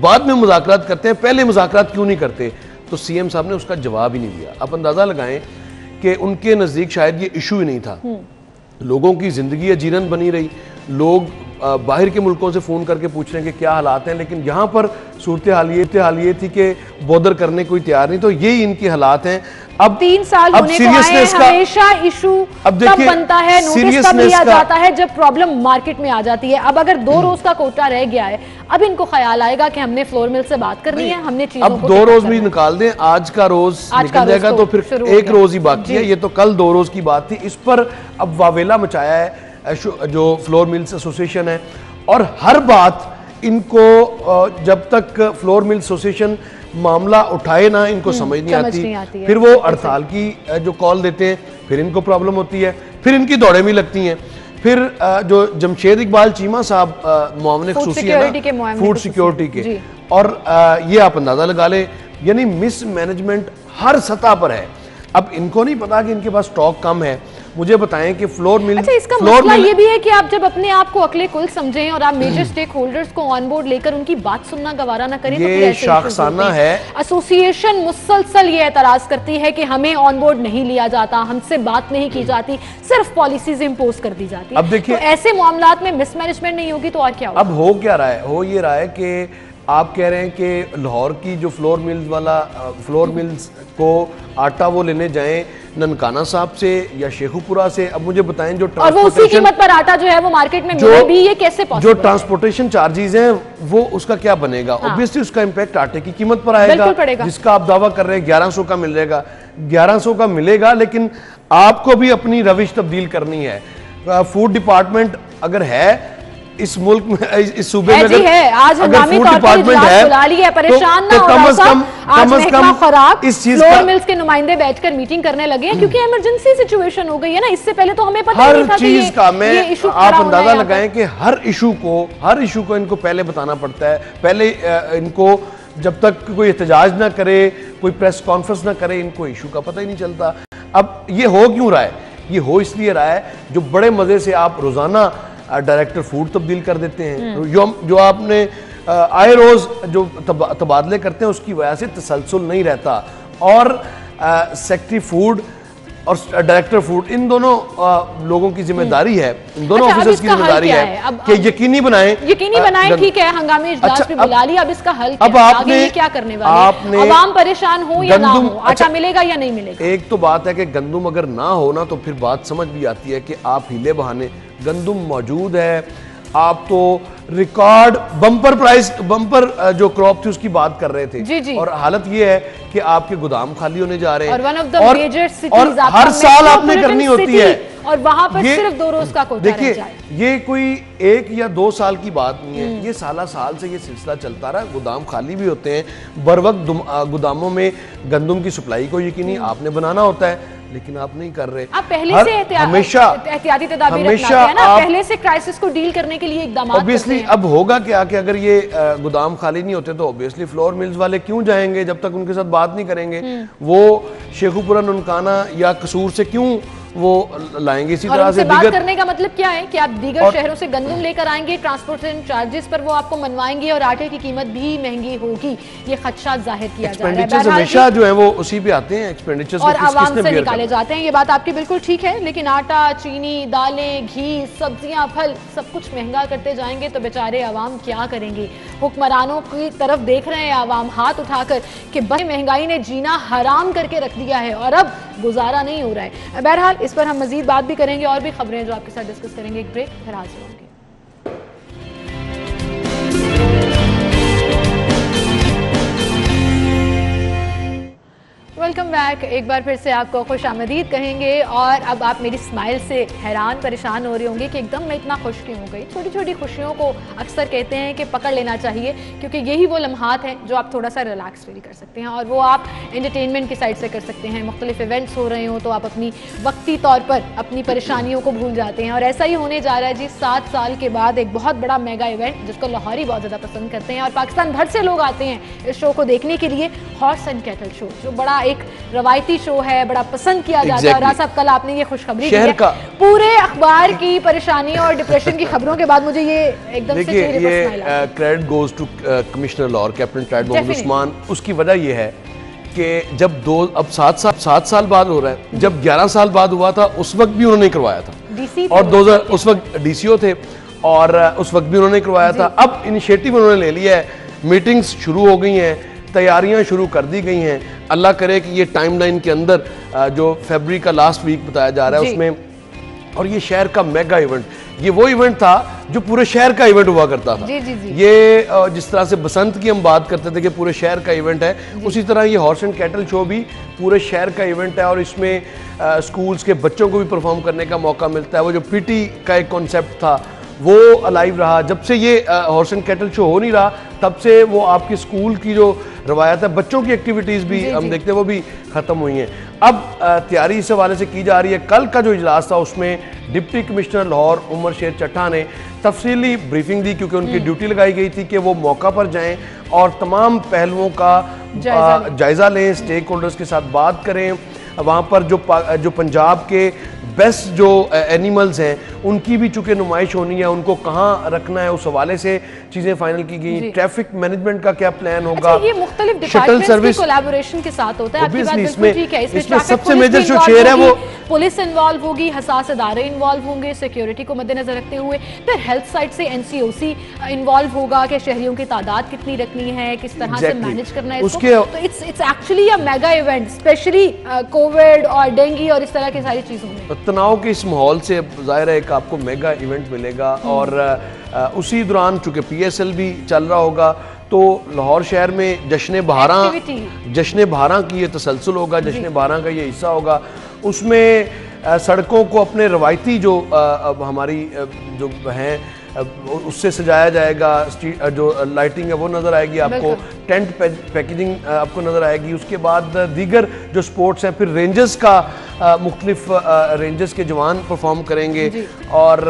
बाद में मुज़ाकरात करते हैं, पहले मुज़ाकरात क्यों नहीं करते? तो सीएम साहब ने उसका जवाब ही नहीं दिया। आप अंदाज़ा लगाएं कि उनके नज़दीक शायद ये इशू ही नहीं था। लोगों की ज़िंदगी अजीरन बनी रही, लोग बाहर के मुल्कों से फ़ोन करके पूछ रहे हैं कि क्या हालात हैं, लेकिन यहाँ पर सूरत हाल ये थी कि बॉर्डर करने कोई तैयार नहीं। तो यही इनके हालात हैं। अब 3 साल होने को आए हैं, हमेशा इशू तब बनता है, नोटिस तब लिया जाता है जब प्रॉब्लम मार्केट में आ जाती है। अब अगर 2 रोज का कोटा रह गया है, अब इनको ख्याल आएगा कि हमने फ्लोर मिल से बात करनी है, हमने चीजों को अब 2 रोज भी निकाल दें, आज का रोज निकल जाएगा तो फिर 1 रोज ही बाकी है। ये तो कल 2 रोज की बात थी। इस पर अब वावेला मचाया है जो फ्लोर मिल्स एसोसिएशन है, और हर बात इनको जब तक फ्लोर मिल एसोसिएशन मामला उठाए ना, इनको समझ नहीं आती। फिर वो हड़ताल की जो कॉल देते हैं, फिर इनको प्रॉब्लम होती है, फिर इनकी दौड़ें भी लगती हैं। फिर जो जमशेद इकबाल चीमा साहब मुआवने खुसूसी है ना फूड सिक्योरिटी के, और ये आप अंदाजा लगा लें, यानी मिस मैनेजमेंट हर सतह पर है। अब इनको नहीं पता कि इनके पास स्टॉक कम है। मुझे बताएं कि फ्लोर मिल, अच्छा इसका मसला ये भी है कि आप जब अपने आप को अकले कुल समझें और आप मेजर स्टेक होल्डर्स को ऑन बोर्ड लेकर उनकी बात सुनना गवारा ना करें, ये तो शाखसाना है। एसोसिएशन मुसलसल ये एतराज करती है कि हमें ऑन बोर्ड नहीं लिया जाता, हमसे बात नहीं की जाती, सिर्फ पॉलिसीज इंपोज कर दी जाती। अब देखिए, तो ऐसे मामलात में मिसमैनेजमेंट नहीं होगी तो और क्या होगा? अब हो क्या रहा है? हो ये रहा है कि आप कह रहे हैं कि लाहौर की जो फ्लोर मिल्स को आटा वो लेने जाएं ननकाना साहब से या शेखुपुरा से। अब मुझे बताएं जो और वो उसी कीमत पर आटा जो है वो मार्केट में मिले भी, ये कैसे पॉसिबल? जो ट्रांसपोर्टेशन चार्जेस हैं वो उसका क्या बनेगा? ऑब्वियसली उसका इंपैक्ट आटे की कीमत पर आएगा, जिसका आप दावा कर रहे हैं 1100 का मिलेगा। 1100 का मिलेगा, लेकिन आपको भी अपनी रविश तब्दील करनी है। फूड डिपार्टमेंट अगर है इस मुल्क में, इस सूबे में, अगर फूड डिपार्टमेंट है परेशान ना कम अज कम इस चीज फ्लोर मिल्स के नुमाइंदे बैठकर मीटिंग करने लगे हैं, क्योंकि इमरजेंसी सिचुएशन हो गई है ना। इससे पहले तो हमें पता नहीं था कि चीज का मैं आप अंदाजा लगाएं कि हर इशू को इनको पहले बताना पड़ता है। पहले इनको जब तक कोई एहतजाज ना करे, कोई प्रेस कॉन्फ्रेंस ना करे, इनको इशू का पता ही नहीं चलता। अब ये हो क्यों रहा है? ये हो इसलिए रहा है जो बड़े मजे से आप रोजाना डायरेक्टर फूड तब्दील कर देते हैं, जो आपने आए रोज जो तबादले करते हैं उसकी वजह से तसलसल नहीं रहता। और सेक्रेटरी फूड और डायरेक्टर फूड, इन दोनों लोगों की जिम्मेदारी है, इन दोनों ऑफिसर्स की जिम्मेदारी है कि यकीनी बनाएं। ठीक है, हंगामी इजलास भी बुला लिया, अब इसका हल अब आपने क्या करने वाले? आवाम परेशान हो या ना हो, आटा मिलेगा या नहीं मिलेगा? एक तो बात है कि गंदम अगर ना हो ना तो फिर बात समझ भी आती है कि आप हीले बहाने, गंदम मौजूद है, आप तो रिकॉर्ड बम्पर जो क्रॉप थी उसकी बात कर रहे थे। जी। और हालत ये है कि आपके गोदाम खाली होने जा रहे हैं, और हर साल आपने करनी होती है, और वहां पर सिर्फ 2 रोज का कोटा रह जाए। ये कोई 1 या 2 साल की बात नहीं है, ये साल से ये सिलसिला चलता रहा। गोदाम खाली भी होते हैं, बर वक्त गोदामों में गंदम की सप्लाई को यकीनी आपने बनाना होता है, लेकिन आप नहीं कर रहे। आप पहले से एहतियाती तदाबीर अपनाते हैं ना, पहले से क्राइसिस को डील करने के लिए इकदाम ऑब्वियसली। अब होगा क्या कि अगर ये गोदाम खाली नहीं होते तो ऑब्वियसली फ्लोर मिल्स वाले क्यों जाएंगे जब तक उनके साथ बात नहीं करेंगे? वो शेखुपुरा ननकाना या कसूर से क्यों वो लाएंगे? इसी तरह से बात करने का मतलब क्या है कि आप दीगर शहरों से गंदम लेकर आएंगे, ट्रांसपोर्टेशन चार्जेस पर वो आपको मनवाएंगे और आटे की कीमत भी महंगी होगी, ये खदशा जाहिर किया जा रहा है। हमेशा जो है वो उसी पे आते हैं एक्सपेंडिचर्स, और आवाम से निकाले जाते हैं। ये बात आपकी बिल्कुल ठीक है, लेकिन आटा, चीनी, दालें, घी, सब्जियां, फल सब कुछ महंगा करते जाएंगे तो बेचारे आवाम क्या करेंगे? हुक्मरानों की तरफ देख रहे हैं आवाम हाथ उठाकर कि बस महंगाई ने जीना हराम करके रख दिया है और अब गुजारा नहीं हो रहा है। बहरहाल इस पर हम मजीद बात भी करेंगे और भी खबरें जो आपके साथ डिस्कस करेंगे। एक ब्रेक, फिर हाजिर होंगे। Welcome back. एक बार फिर से आपको खुश आमदीद कहेंगे। और अब आप मेरी स्माइल से हैरान परेशान हो रही होंगी कि एकदम मैं इतना खुश क्यों हो गई। छोटी छोटी खुशियों को अक्सर कहते हैं कि पकड़ लेना चाहिए, क्योंकि यही वो लम्हात हैं जो आप थोड़ा सा रिलैक्स फील कर सकते हैं, और वो आप एंटरटेनमेंट की साइड से कर सकते हैं। मुख्तलिफ इवेंट्स हो रहे हो तो आप अपनी वक्ती तौर पर अपनी परेशानियों को भूल जाते हैं, और ऐसा ही होने जा रहा है जी। 7 साल के बाद एक बहुत बड़ा मेगा इवेंट जिसको लाहौरी बहुत ज़्यादा पसंद करते हैं और पाकिस्तान भर से लोग आते हैं इस शो को देखने के लिए। हॉर्स एंड कैटल शो, जो बड़ा एक रवायती शो है, बड़ा पसंद किया जाता है। और आज कल आपने ये खुशखबरी दी है, पूरे अखबार की परेशानी और डिप्रेशन की खबरों के बाद मुझे ये एकदम से चेहरे पर स्माइल आ गई। Credit goes to commissioner Lahore captain ट्राइड मोहम्मद उस्मान। उसकी वजह ये है कि जब अब 7 साल बाद हो रहा है, जब 11 साल बाद हुआ था उस वक्त भी उन्होंने करवाया था, और 2000 उस वक्त DCO थे और उस वक्त भी उन्होंने करवाया था। अब इनिशिएटिव उन्होंने ले लिया है, मीटिंग्स शुरू हो गई हैं, तैयारियां शुरू कर दी गई हैं। अल्लाह करे कि ये टाइमलाइन के अंदर जो फरवरी का लास्ट वीक बताया जा रहा है उसमें, और ये शहर का मेगा इवेंट, ये वो इवेंट था जो पूरे शहर का इवेंट हुआ करता था। जी। ये जिस तरह से बसंत की हम बात करते थे कि पूरे शहर का इवेंट है, उसी तरह ये हॉर्स एंड कैटल शो भी पूरे शहर का इवेंट है। और इसमें स्कूल्स के बच्चों को भी परफॉर्म करने का मौका मिलता है। वो जो PT का एक कॉन्सेप्ट था वो अलाइव रहा। जब से ये हॉर्स एंड कैटल शो हो नहीं रहा तब से वो आपकी स्कूल की जो रवायत है, बच्चों की एक्टिविटीज़ भी हम देखते हैं वो भी ख़त्म हुई हैं। अब तैयारी इस हवाले से की जा रही है। कल का जो इजलास था उसमें डिप्टी कमिश्नर लाहौर उमर शेर चट्टा ने तफसीली ब्रीफिंग दी, क्योंकि उनकी ड्यूटी लगाई गई थी कि वो मौका पर जाएं और तमाम पहलुओं का जायज़ा लें, स्टेक होल्डर्स के साथ बात करें। वहाँ पर जो पंजाब के बेस्ट जो एनिमल्स हैं उनकी भी चूंकि नुमाइश होनी है, उनको कहाँ रखना है, उस हवाले से चीज़ें फाइनल की गई। ट्रैफिक मैनेजमेंट का क्या प्लान होगा, ये मुख्तलिफ डिपार्टमेंट्स की कोलैबोरेशन के साथ होता है। आपकी बात बिल्कुल ठीक है। इसमें सबसे मेजर जो शेयर है वो पुलिस इन्वॉल्व होगी, हसास इदारे इन्वॉल्व होंगे सिक्योरिटी को मद्देनजर रखते हुए। फिर हेल्थ साइड से NCOC इन्वॉल्व होगा कि शहरियों की तादाद कितनी रखनी है, किस तरह से मैनेज करना है इसको। तो it's actually a mega event, specially Covid और डेंगू और इस तरह की सारी चीज़ों में। तनाव के इस माहौल से जाहिर है कि आपको मेगा इवेंट मिलेगा। और उसी दौरान चूंकि PSL भी चल रहा होगा तो लाहौर शहर में जश्न बहारां की ये तसलसल होगा, जश्न बहारां का ये हिस्सा होगा। उसमें सड़कों को अपने रवायती जो हमारी जो हैं उससे सजाया जाएगा। जो लाइटिंग है वो नज़र आएगी आपको, टेंट पैकेजिंग आपको नज़र आएगी। उसके बाद दीगर जो स्पोर्ट्स हैं, फिर रेंजर्स का मुख्तलिफ रेंजर्स के जवान परफॉर्म करेंगे और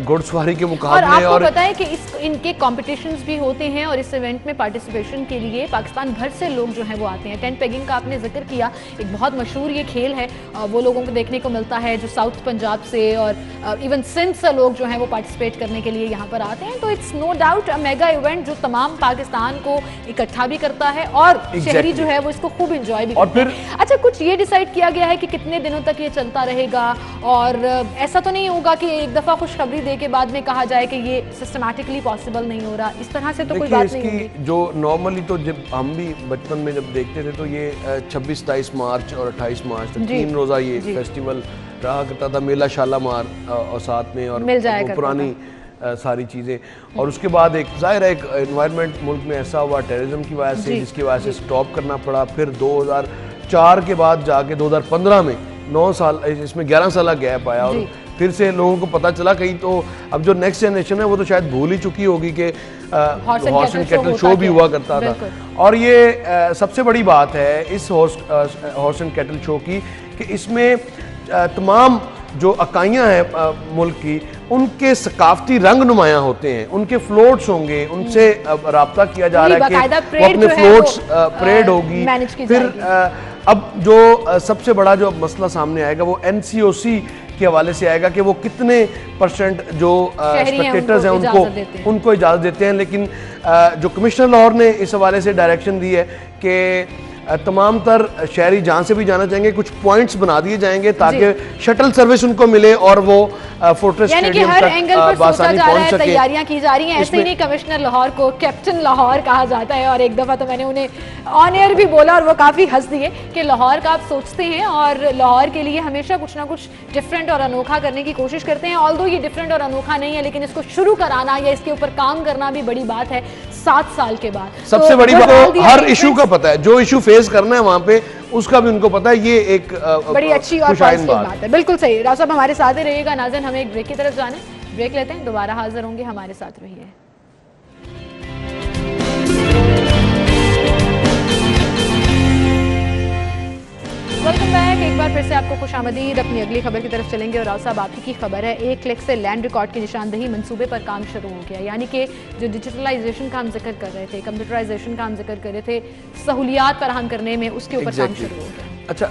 घुड़सवारी के मुकाबले। और आपको पता है कि इनके कॉम्पिटिशन्स भी होते हैं, और इस इवेंट में पार्टिसिपेशन के लिए पाकिस्तान भर से लोग जो हैं वो आते हैं। टेंट पेगिंग का आपने जिक्र किया, एक बहुत मशहूर ये खेल है, वो लोगों को देखने को मिलता है जो साउथ पंजाब से और इवन सिंध से लोग जो हैं वो पार्टिसिपेट करने के लिए यहाँ पर आते हैं। तो it's no doubt a mega event जो तमाम पाकिस्तान को इकट्ठा भी करता है और शहरी जो है वो इसको खूब इंजॉय भी करते हैं। अच्छा, कुछ ये डिसाइड किया गया है कि कितने दिनों तक ये चलता रहेगा, और ऐसा तो नहीं होगा कि एक दफ़ा खुशखबरी दे के बाद में कहा जाए कि ये सिस्टमैटिकली पॉसिबल नहीं हो रहा, इस तरह से तो कोई बात नहीं होगी। जो नॉर्मली तो जब हम भी बचपन में जब देखते थे तो ये 26, 27 मार्च और 28 मार्च तक 3 रोज़ा ये फेस्टिवल रहा करता था, मेला शालामार और साथ में और पुरानी सारी चीज़ें। और उसके बाद एक जाहिर है एक एनवायरनमेंट मुल्क में ऐसा हुआ टेररिज्म की वजह से, जिसकी वजह से स्टॉप करना पड़ा। फिर 2004 के बाद जाके 2015 में 9 साल, इसमें 11 साल गैप आया, और फिर से लोगों को पता चला कहीं तो अब जो नेक्स्ट जनरेशन है वो तो शायद भूल ही चुकी होगी कि हॉर्स एंड कैटल शो भी हुआ करता था। और ये सबसे बड़ी बात है इस हॉर्स एंड कैटल शो की कि इसमें तमाम जो अकाइयाँ हैं मुल्क की, उनके सकाफती रंग नुमायाँ होते हैं, उनके फ्लोट्स होंगे, उनसे राब्ता किया जा रहा है कि वो अपने फ्लोट्स परेड होगी। फिर अब जो सबसे बड़ा जो मसला सामने आएगा वो NCOC के हवाले से आएगा कि वो कितने % जो स्पेक्टेटर्स हैं उनको इजाज़त देते हैं। लेकिन जो कमिश्नर लाहौर ने इस हवाले से डायरेक्शन दी है कि तमाम तर शहरी जहाँ से भी जाना चाहेंगे कुछ पॉइंट्स बना दिए जाएंगे ताकि शटल सर्विस उनको मिले और वो फोर्ट्रेस स्टेडियम हर एंगल पर सोचा जा रहा है, तैयारियां की जा रही हैं। ऐसे ही नहीं कमिश्नर लाहौर को कैप्टन लाहौर कहा जाता है, और एक दफ़ा तो मैंने उन्हें ऑन एयर भी बोला और वो काफ़ी हंस दिए कि लाहौर का आप सोचते हैं और लाहौर के लिए हमेशा कुछ ना कुछ डिफरेंट और अनोखा करने की कोशिश करते हैं। ऑल्दो ये डिफरेंट और अनोखा नहीं है, लेकिन इसको शुरू कराना या इसके ऊपर काम करना भी बड़ी बात है। 7 साल के बाद। सबसे बड़ी बात, हर इशू का पता है, जो इशू फेस करना है वहां पे उसका भी उनको पता है। ये एक बड़ी अच्छी और पॉजिटिव बात है। बिल्कुल सही। राव साहब हमारे साथ ही रहिएगा। नाज़रीन, हमें एक ब्रेक की तरफ जाना है, ब्रेक लेते हैं, दोबारा हाजिर होंगे, हमारे साथ रहिए। Welcome back. एक बार फिर से आपको खुशामदीद। अपनी अगली खबर की तरफ चलेंगे और राव साहब आपकी की खबर है, 1 क्लिक से लैंड रिकॉर्ड की निशानदही मंसूबे पर काम शुरू हो गया। यानी कि जो डिजिटलाइजेशन का हम जिक्र कर रहे थे, कंप्यूटराइजेशन का हम जिक्र कर रहे थे, सहूलियात फराहम करने में, उसके ऊपर काम शुरू हो गया। अच्छा,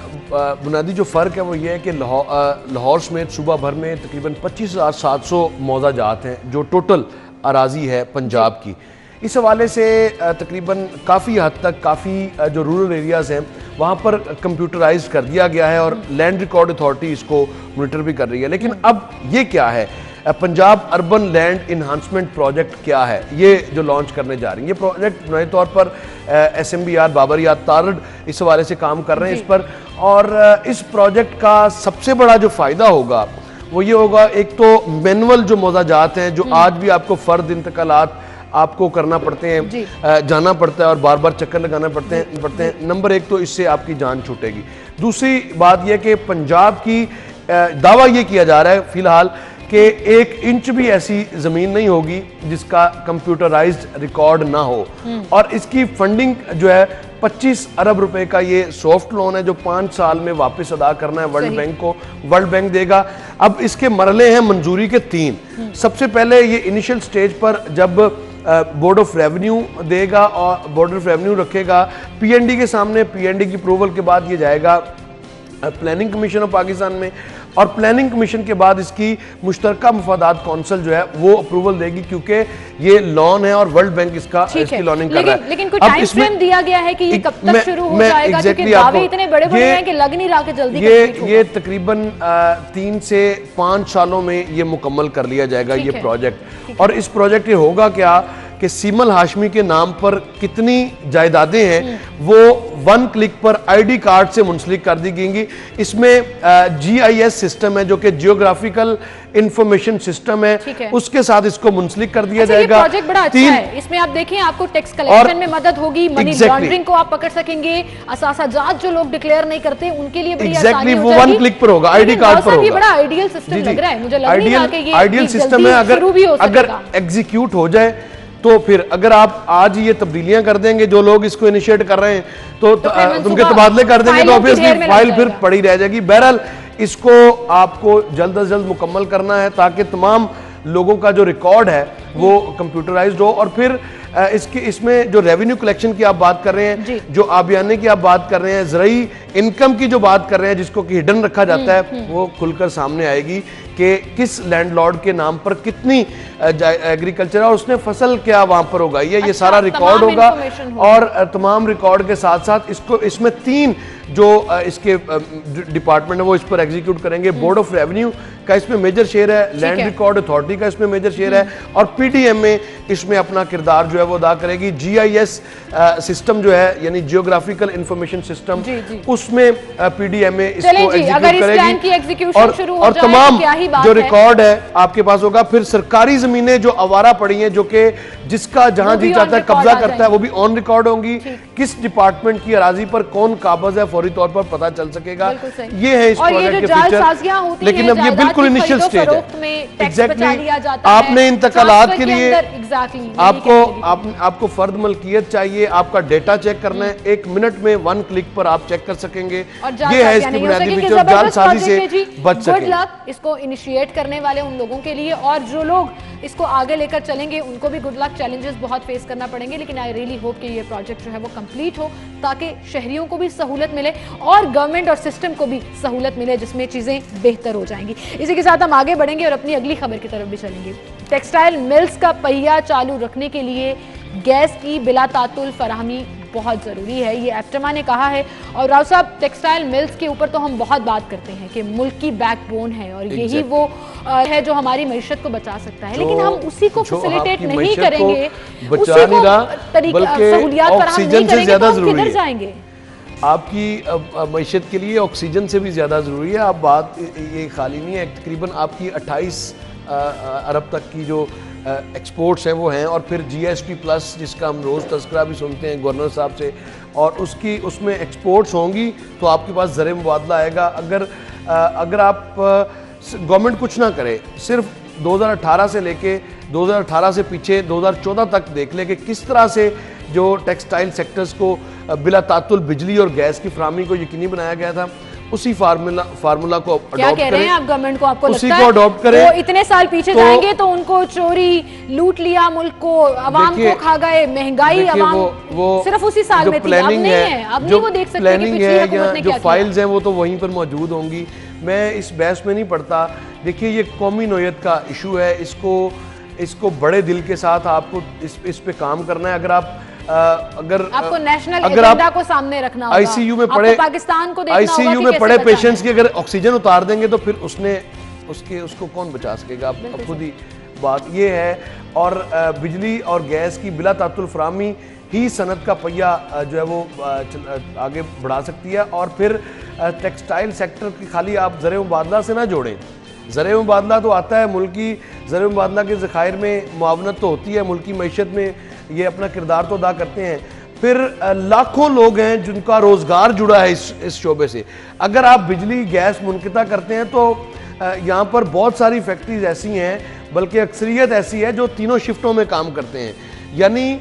बुनियादी जो फ़र्क है वो ये है कि लाहौर समेत सूबा भर में तकरीबन 25,700 मौजा जात हैं जो टोटल अराजी है पंजाब की। इस हवाले से तकरीबन काफ़ी हद तक काफ़ी जो रूरल एरियाज़ हैं वहाँ पर कंप्यूटराइज कर दिया गया है और लैंड रिकॉर्ड अथॉरिटी इसको मॉनिटर भी कर रही है। लेकिन अब ये क्या है, Punjab urban land enhancement project क्या है, ये जो लॉन्च करने जा रही है। ये प्रोजेक्ट बुनियादी तौर पर SMBR बाबर याद तारड़ इस हवाले से काम कर रहे हैं इस पर। और इस प्रोजेक्ट का सबसे बड़ा जो फ़ायदा होगा वो ये होगा, एक तो मैनुअल जो मौजाजात हैं जो आज भी आपको फ़र्द इंतकालात आपको करना पड़ते हैं, जाना पड़ता है और बार बार चक्कर लगाना पड़ते हैं। नंबर 1 तो इससे आपकी जान छूटेगी। दूसरी बात यह कि पंजाब की दावा ये किया जा रहा है फिलहाल कि 1 इंच भी ऐसी ज़मीन नहीं होगी जिसका कंप्यूटराइज्ड रिकॉर्ड ना हो। और इसकी फंडिंग जो है 25 अरब रुपए का ये सॉफ्ट लोन है जो 5 साल में वापस अदा करना है वर्ल्ड बैंक को, वर्ल्ड बैंक देगा। अब इसके मरहले हैं मंजूरी के 3। सबसे पहले ये इनिशियल स्टेज पर जब बोर्ड ऑफ रेवेन्यू देगा और बोर्ड ऑफ रेवेन्यू रखेगा PND के सामने, PND की अप्रूवल के बाद ये जाएगा प्लानिंग कमीशन ऑफ पाकिस्तान में, और प्लानिंग कमीशन के बाद इसकी मुश्तरका मुफादात कौंसिल जो है वो अप्रूवल देगी, क्योंकि ये लोन है और वर्ल्ड बैंक इसकी लोनिंग कर रहा है। लेकिन कोई टाइम फ्रेम दिया गया है कि ये कब तक शुरू हो जाएगा? क्योंकि दावे इतने बड़े-बड़े हैं कि लग नहीं रहा कि जल्दी ये तकरीबन 3 से 5 सालों में ये मुकम्मल कर लिया जाएगा ये प्रोजेक्ट। और इस प्रोजेक्ट ये होगा क्या कि सीमल हाशमी के नाम पर कितनी जायदादें हैं वो 1 क्लिक पर ID कार्ड से मुंसलिक कर दी गई। इसमें GIS सिस्टम है जो कि जियोग्राफिकल इंफॉर्मेशन सिस्टम है, उसके साथ इसको मुंसलिक कर दिया जाएगा। ये प्रोजेक्ट बड़ा अच्छा है। इसमें आप देखें, आपको टैक्स कलेक्शन में मदद होगी, मनी लॉन्ड्रिंग को आप पकड़ सकेंगे, असासाजात जो लोग डिक्लेयर नहीं करते उनके लिए बड़ी आसानी हो जाएगी। वो 1 क्लिक पर होगा, ID कार्ड पर होगा। ये बड़ा आइडियल सिस्टम लग रहा है, मुझे लग नहीं रहा कि ये आइडियल सिस्टम है। अगर एग्जीक्यूट हो जाए तो फिर अगर आप आज ये तब्दीलियां कर देंगे, जो लोग इसको इनिशिएट कर रहे हैं तो उनके तबादले कर देंगे तो ऑब्वियसली फाइल फिर पड़ी रह जाएगी। बहरहाल इसको आपको जल्द अज जल्द मुकम्मल करना है ताकि तमाम लोगों का जो रिकॉर्ड है वो कंप्यूटराइज्ड हो। और फिर इसमें जो रेवेन्यू कलेक्शन की आप बात कर रहे हैं, जो आबियाने की आप बात कर रहे हैं, ज़राई इनकम की जो बात कर रहे हैं जिसको कि हिडन रखा जाता है, वो खुलकर सामने आएगी कि किस लैंडलॉर्ड के नाम पर कितनी एग्रीकल्चर और उसने फसल क्या वहां पर उगाई है, ये सारा रिकॉर्ड होगा। और तमाम रिकॉर्ड के साथ साथ इसमें 3 जो इसके डिपार्टमेंट है वो इस पर एग्जीक्यूट करेंगे। बोर्ड ऑफ रेवेन्यू का इसमें मेजर शेयर है, लैंड रिकॉर्ड अथॉरिटी का इसमें मेजर शेयर है, और PDM में इसमें अपना किरदार जो है वो अदा करेगी। GIS सिस्टम जो है यानी जियोग्राफिकल इंफॉर्मेशन सिस्टम, उसमें PDM में इसको एग्जीक्यूट करेगी। और तमाम जो रिकॉर्ड है आपके पास होगा। फिर सरकारी जमीनें जो आवारा पड़ी हैं, जो कि जिसका जहां जी चाहता है कब्जा करता है, वो भी ऑन रिकॉर्ड होंगी। किस डिपार्टमेंट की अराजी पर कौन काबज है फौरी तौर पर पता चल सकेगा। ये है इस प्रोजेक्ट के फीचर। लेकिन अब ये बिल्कुल इनिशियल स्टेज है। एग्जैक्टली आपने इंतकालात के लिए आपको फर्द मलकियत चाहिए, आपका डेटा चेक करना है, 1 मिनट में 1 क्लिक पर आप चेक कर सकेंगे। ये है इसकी बुनियादी फीचर, जालसाजी से बच सकेंगे। इसको इनिशिएट करने वाले उन लोगों के लिए, और जो लोग इसको आगे लेकर चलेंगे उनको भी गुड लक। चैलेंजेस बहुत फेस करना पड़ेंगे, लेकिन आई रियली होप कि ये प्रोजेक्ट जो है वो कंप्लीट हो ताकि शहरियों को भी सहूलत मिले और गवर्नमेंट और सिस्टम को भी सहूलत मिले, जिसमें चीज़ें बेहतर हो जाएंगी। इसी के साथ हम आगे बढ़ेंगे और अपनी अगली खबर की तरफ भी चलेंगे। टेक्सटाइल मिल्स का पहिया चालू रखने के लिए गैस की बिला तातुल फराहमी बहुत ज़रूरी है, ये एप्टमा ने कहा है। और राव साहब, टेक्सटाइल मिल्स के ऊपर तो हम बहुत बात करते हैं कि मुल्क की बैकबोन है और यही वो है जो हमारी मईशत को बचा सकता है, लेकिन हम उसी को फैसिलिटेट नहीं करेंगे, उसी को सहूलियात फराहम नहीं करेंगे तो हम किधर जाएंगे? आपकी मईशत के लिए ऑक्सीजन से भी ज़्यादा ज़रूरी है। आप बात ये खाली नहीं है, तकरीबन आपकी 28 अरब तक की जो एक्सपोर्ट्स हैं वो हैं, और फिर GSP प्लस जिसका हम रोज़ तस्करा भी सुनते हैं गवर्नर साहब से, और उसमें एक्सपोर्ट्स होंगी तो आपके पास ज़र मुबादला आएगा। अगर आप गवर्नमेंट कुछ ना करे, सिर्फ 2018 से लेके 2018 से पीछे 2014 तक देख ले कि किस तरह से जो टेक्सटाइल सेक्टर्स को बिला तातुल बिजली और गैस की फराहमी को यकीनी बनाया गया था, उसी फार्मूला को क्या कह रहे हैं आप गवर्नमेंट को? आपको उसी लगता को अडॉप्ट करें? वो इतने साल पीछे जाएंगे तो उनको चोरी लूट लिया मुल्क को, अवाम को खा गए, महंगाई अवाम वो सिर्फ उसी साल में थी, अब नहीं है, अब नहीं वो देख सकते कि पिछली हुकूमत ने क्या किया। जो फाइल्स हैं वो तो वहीं पर मौजूद होंगी, मैं इस बहस में नहीं पड़ता। देखिए ये कौमी नोयत का इशू है, इसको बड़े दिल के साथ आपको इस पे काम करना है। अगर आपको नेशनल एजेंडा को सामने रखना होगा, आईसीयू में पड़े पाकिस्तान को देखना होगा, आईसीयू में पड़े पेशेंट्स की अगर ऑक्सीजन उतार देंगे तो फिर उसको कौन बचा सकेगा? अब खुद ही बात ये है। और बिजली और गैस की बिला तातुल फराहमी ही सनत का पहिया जो है वो आगे बढ़ा सकती है। और फिर टेक्सटाइल सेक्टर की खाली आप ज़र मुबादला से ना जोड़ें। ज़र मुबादला तो आता है, मुल्की ज़र मुबादला के ज़खायर में मुआवनत तो होती है, मुल्की मईशत में ये अपना किरदार तो अदा करते हैं। फिर लाखों लोग हैं जिनका रोज़गार जुड़ा है इस शोबे से। अगर आप बिजली गैस मुनक़ता करते हैं तो यहाँ पर बहुत सारी फैक्ट्रीज ऐसी हैं, बल्कि अक्सरियत ऐसी है जो तीनों शिफ्टों में काम करते हैं। यानी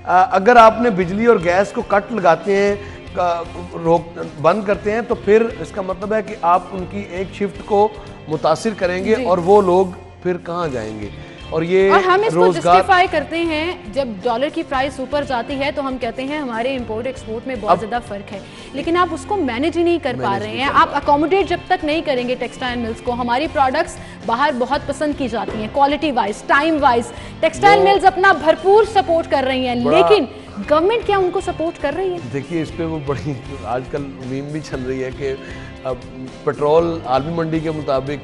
अगर आपने बिजली और गैस को कट लगाते हैं, बंद करते हैं, तो फिर इसका मतलब है कि आप उनकी एक शिफ्ट को मुतासिर करेंगे और वो लोग फिर कहाँ जाएंगे। और हम इसको जस्टिफाई करते हैं, जब डॉलर की प्राइस ऊपर जाती है तो हम कहते हैं हमारे इंपोर्ट एक्सपोर्ट में बहुत ज़्यादा फर्क है, लेकिन आप उसको मैनेज ही नहीं कर पा रहे हैं। आप अकोमोडेट जब तक नहीं करेंगे टेक्सटाइल मिल्स को, हमारी प्रोडक्ट्स बाहर बहुत पसंद की जाती हैं, quality wise, time wise, textile mills अपना भरपूर सपोर्ट कर रही हैं, लेकिन गवर्नमेंट क्या उनको सपोर्ट कर रही है? देखिए इस पे वो बड़ी आजकल मीम भी चल रही है कि पेट्रोल आलमी मंडी के मुताबिक,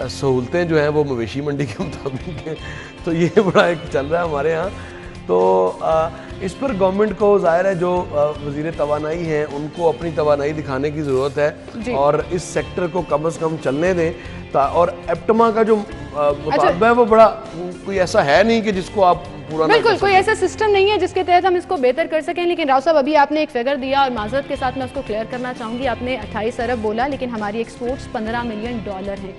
सहूलतें जो हैं वो मवेशी मंडी के मुताबिक हैं। तो ये बड़ा एक चल रहा है हमारे यहाँ। तो इस पर गवर्नमेंट को ज़ाहिर है जो वज़ीर तवानाई हैं उनको अपनी तवानाई दिखाने की ज़रूरत है और इस सेक्टर को कम से कम चलने दें। और एप्टमा का जो मुतालबा है वो बड़ा कोई ऐसा है नहीं कि जिसको आप पूरा बिल्कुल कोई ऐसा सिस्टम नहीं है जिसके तहत हम इसको बेहतर कर सकें। लेकिन राव साहब अभी आपने एक फिगर दिया और माजरत के साथ मैं उसको क्लियर करना चाहूँगी। आपने 28 अरब बोला, लेकिन हमारी एक्सपोर्ट्स $15 मिलियन हैं,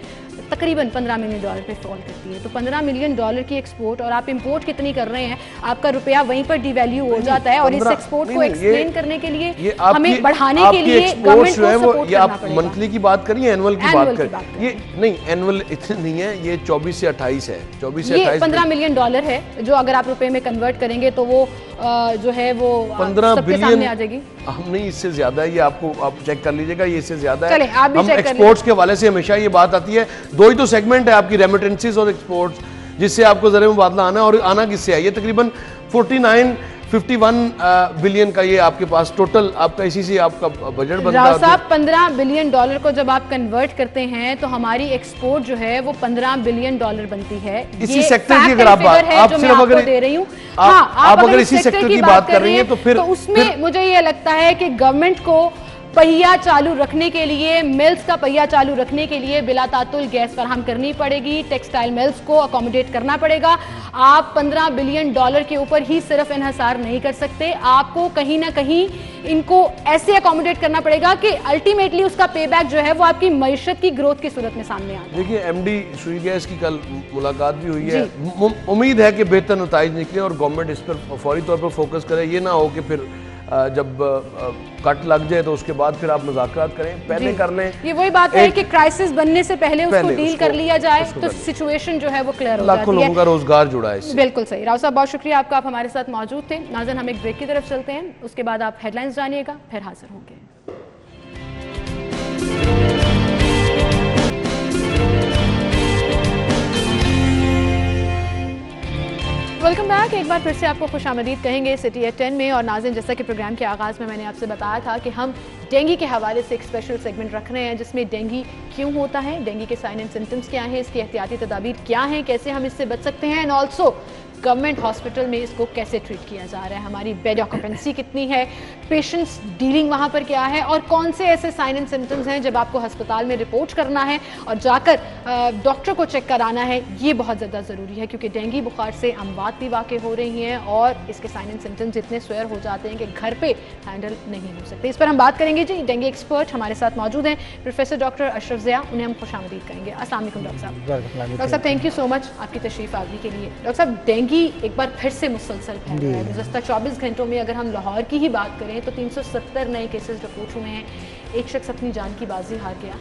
तकरीबन $15 मिलियन पे फॉल करती है। तो $15 मिलियन की एक्सपोर्ट और आप इंपोर्ट कितनी कर रहे हैं, आपका रुपया वहीं पर डिवैल्यू हो जाता है। और इस एक्सपोर्ट को एक्सप्लेन करने के लिए हमें बढ़ाने के लिए गवर्नमेंट को सपोर्ट करना पड़ेगा। मंथली की बात करिए, एनुअल की बात करिए, ये नहीं एनुअल इतनी नहीं है, ये 24 से 28 है, 24 से 28 $15 मिलियन है, जो अगर आप रुपए में कन्वर्ट करेंगे तो वो जो है वो 15 बिलियन आ जाएगी। हम नहीं, इससे ज्यादा है, ये आप चेक कर लीजिएगा, ये इससे ज्यादा है। हम एक्सपोर्ट्स के हवाले से हमेशा ये बात आती है, दो ही तो सेगमेंट है आपकी, रेमिटेंसेस और एक्सपोर्ट्स, जिससे आपको ज़र मुबादला आना है। और आना किससे है? ये तकरीबन 51 बिलियन का ये आपके पास टोटल आपका इसी से आपका बजट बनता है। साहब $15 बिलियन को जब आप कन्वर्ट करते हैं तो हमारी एक्सपोर्ट जो है वो $15 बिलियन बनती है। इसी सेक्टर की अगर आप सिर्फ अगर दे रही हूँ, आप अगर इसी सेक्टर की बात कर रही हैं तो फिर उसमें मुझे ये लगता है कि गवर्नमेंट को पहिया चालू रखने के लिए, मिल्स का पहिया चालू रखने के लिए बिला तातुल गैस फराहम करनी पड़ेगी, टेक्सटाइल मिल्स को अकोमोडेट करना पड़ेगा। आप $15 बिलियन के ऊपर ही सिर्फ इन्हसार नहीं कर सकते, आपको कहीं ना कहीं इनको ऐसे अकोमोडेट करना पड़ेगा कि अल्टीमेटली उसका पे बैक जो है वो आपकी मईशत की ग्रोथ की सूरत में सामने आ जाए। देखिए एमडी सुई गैस की कल मुलाकात भी हुई है, उम्मीद है कि बेहतर नताइज निकले और गवर्नमेंट इस पर फौरी तौर पर फोकस करे। ये ना हो कि फिर जब कट लग जाए तो उसके बाद फिर आप मुज़ाकरात करें, पहले कर लें। ये वही बात है कि क्राइसिस बनने से पहले उसको डील कर लिया जाए तो सिचुएशन जो है वो क्लियर हो जाती है। लाखों लोगों का रोजगार जुड़ा है इससे। बिल्कुल सही। राव साहब बहुत शुक्रिया आपका, आप हमारे साथ मौजूद थे। नाज़रीन हम एक ब्रेक की तरफ चलते हैं, उसके बाद आप हेडलाइंस जानिएगा, फिर हाजिर होंगे। Welcome back. एक बार फिर से आपको खुशामदीद कहेंगे सिटी एट 10 में। और नाज़रीन जैसा कि प्रोग्राम के आगाज़ में मैंने आपसे बताया था कि हम डेंगू के हवाले से एक स्पेशल सेगमेंट रख रहे हैं जिसमें डेंगू क्यों होता है, डेंगू के साइन एंड सिम्टम्स क्या हैं, इसकी एहतियाती तदाबीर क्या हैं, कैसे हम इससे बच सकते हैं, एंड ऑल्सो गवर्नमेंट हॉस्पिटल में इसको कैसे ट्रीट किया जा रहा है, हमारी बेड ऑक्यूपेंसी कितनी है, पेशेंट्स डीलिंग वहाँ पर क्या है, और कौन से ऐसे साइन एंड सिम्टम्स हैं जब आपको अस्पताल में रिपोर्ट करना है और जाकर डॉक्टर को चेक कराना है, ये बहुत ज़्यादा ज़रूरी है क्योंकि डेंगू बुखार से अमवात भी वाक़ई हो रही हैं और इसके साइन एंड सिम्टम्स इतने स्वेयर हो जाते हैं कि घर पे हैंडल नहीं हो सकते। इस पर हम बात करेंगे जी, डेंगू एक्सपर्ट हमारे साथ मौजूद हैं प्रोफेसर डॉक्टर अशरफ ज़िया, उन्हें हम खुशामदीद करेंगे। अस्सलाम वालेकुम डॉक्टर साहब। डॉक्टर साहब थैंक यू सो मच आपकी तशरीफ़ आवरी के लिए। डॉक्टर साहब, डेंगू एक बार फिर से मुसलसल फैल रहा है। गुज़श्ता 24 घंटों में अगर हम लाहौर की ही बात करें तो 370 नए केसेस रिपोर्ट हुए हैं, एक शख्स अपनी जान की बाजी हार गया।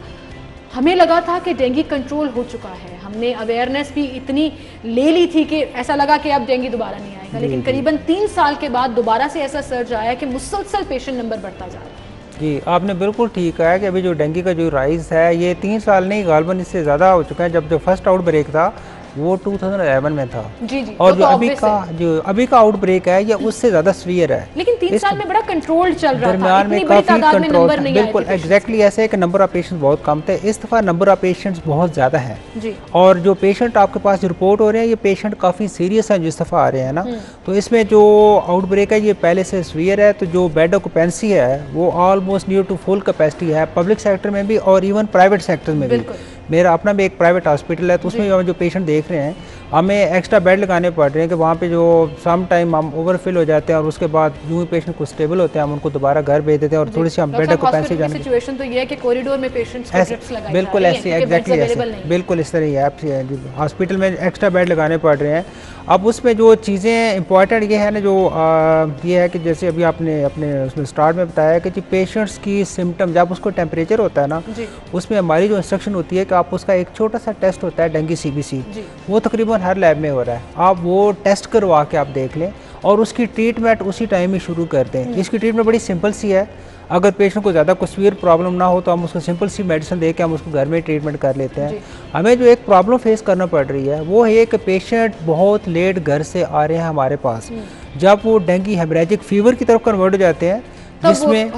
हमें लगा था कि डेंगू कंट्रोल हो चुका है, हमने अवेयरनेस भी इतनी ले ली थी कि ऐसा लगा कि अब डेंगू दोबारा नहीं आएगा, लेकिन करीबन 3 साल के बाद दोबारा से ऐसा सर्ज आया कि मुसलसल पेशेंट नंबर बढ़ता जा रहा है। जी, आपने बिल्कुल ठीक कहा कि अभी जो डेंगू का जो राइज है ये 3 साल नहीं गालबन इससे ज़्यादा हो चुका है। जब जो फर्स्ट आउट ब्रेक था वो 2011 में था। जी जी, और जो अभी का आउटब्रेक है ये उससे ज्यादा सीवियर है, लेकिन 3 साल में बड़ा कंट्रोल चल रहा था, दरमियान में काफी कंट्रोल, बिल्कुल एग्जैक्टली ऐसे है कि नंबर ऑफ पेशेंट्स बहुत कम थे, इस दफा नंबर ऑफ पेशेंट्स बहुत ज्यादा है जी। और जो पेशेंट आपके पास रिपोर्ट हो रहे हैं ये पेशेंट काफी सीरियस हैं जो इस दफा आ रहे हैं ना, तो इसमें जो आउटब्रेक है ये पहले से सीवियर है। तो जो बेड ऑक्यूपेंसी है वो almost near to full capacity है, पब्लिक सेक्टर में भी और इवन प्राइवेट सेक्टर में भी। मेरा अपना भी एक प्राइवेट हॉस्पिटल है तो उसमें जो पेशेंट देख रहे हैं हमें एक्स्ट्रा बेड लगाने पड़ रहे हैं कि वहाँ पे जो सम टाइम हम ओवरफिल हो जाते हैं और उसके बाद यूं ही पेशेंट को स्टेबल होते हैं हम उनको दोबारा घर भेज देते हैं और थोड़ी सी हम बेड ऑक्यूपेंसी जाने की सिचुएशन तो ये है कि कॉरिडोर में पेशेंट्स को ड्रिप्स लगाई बिल्कुल ऐसे एग्जैक्टली ऐसे बिल्कुल इस तरह ही है, हॉस्पिटल में एक्स्ट्रा बेड लगाने पड़ रहे हैं। अब उसमें जो चीज़ें इंपॉर्टेंट ये है ना, जो ये है कि जैसे अभी आपने अपने उसमें स्टार्ट में बताया कि जी पेशेंट्स की सिम्टम जब उसको टेम्परेचर होता है ना उसमें हमारी जो इंस्ट्रक्शन होती है कि आप उसका एक छोटा सा टेस्ट होता है डेंगू CBC, वो तकरीबन हर लैब में हो रहा है, आप वो टेस्ट करवा के आप देख लें और उसकी ट्रीटमेंट उसी टाइम ही शुरू कर दें। इसकी ट्रीटमेंट बड़ी सिंपल सी है, अगर पेशेंट को ज़्यादा कुछ सीवियर प्रॉब्लम ना हो तो हम उसको सिंपल सी मेडिसिन दे के हम उसको घर में ट्रीटमेंट कर लेते हैं। हमें जो एक प्रॉब्लम फेस करना पड़ रही है वो है कि पेशेंट बहुत लेट घर से आ रहे हैं हमारे पास, जब वो डेंगू हेमरेजिक फीवर की तरफ कन्वर्ट हो जाते हैं जिसमें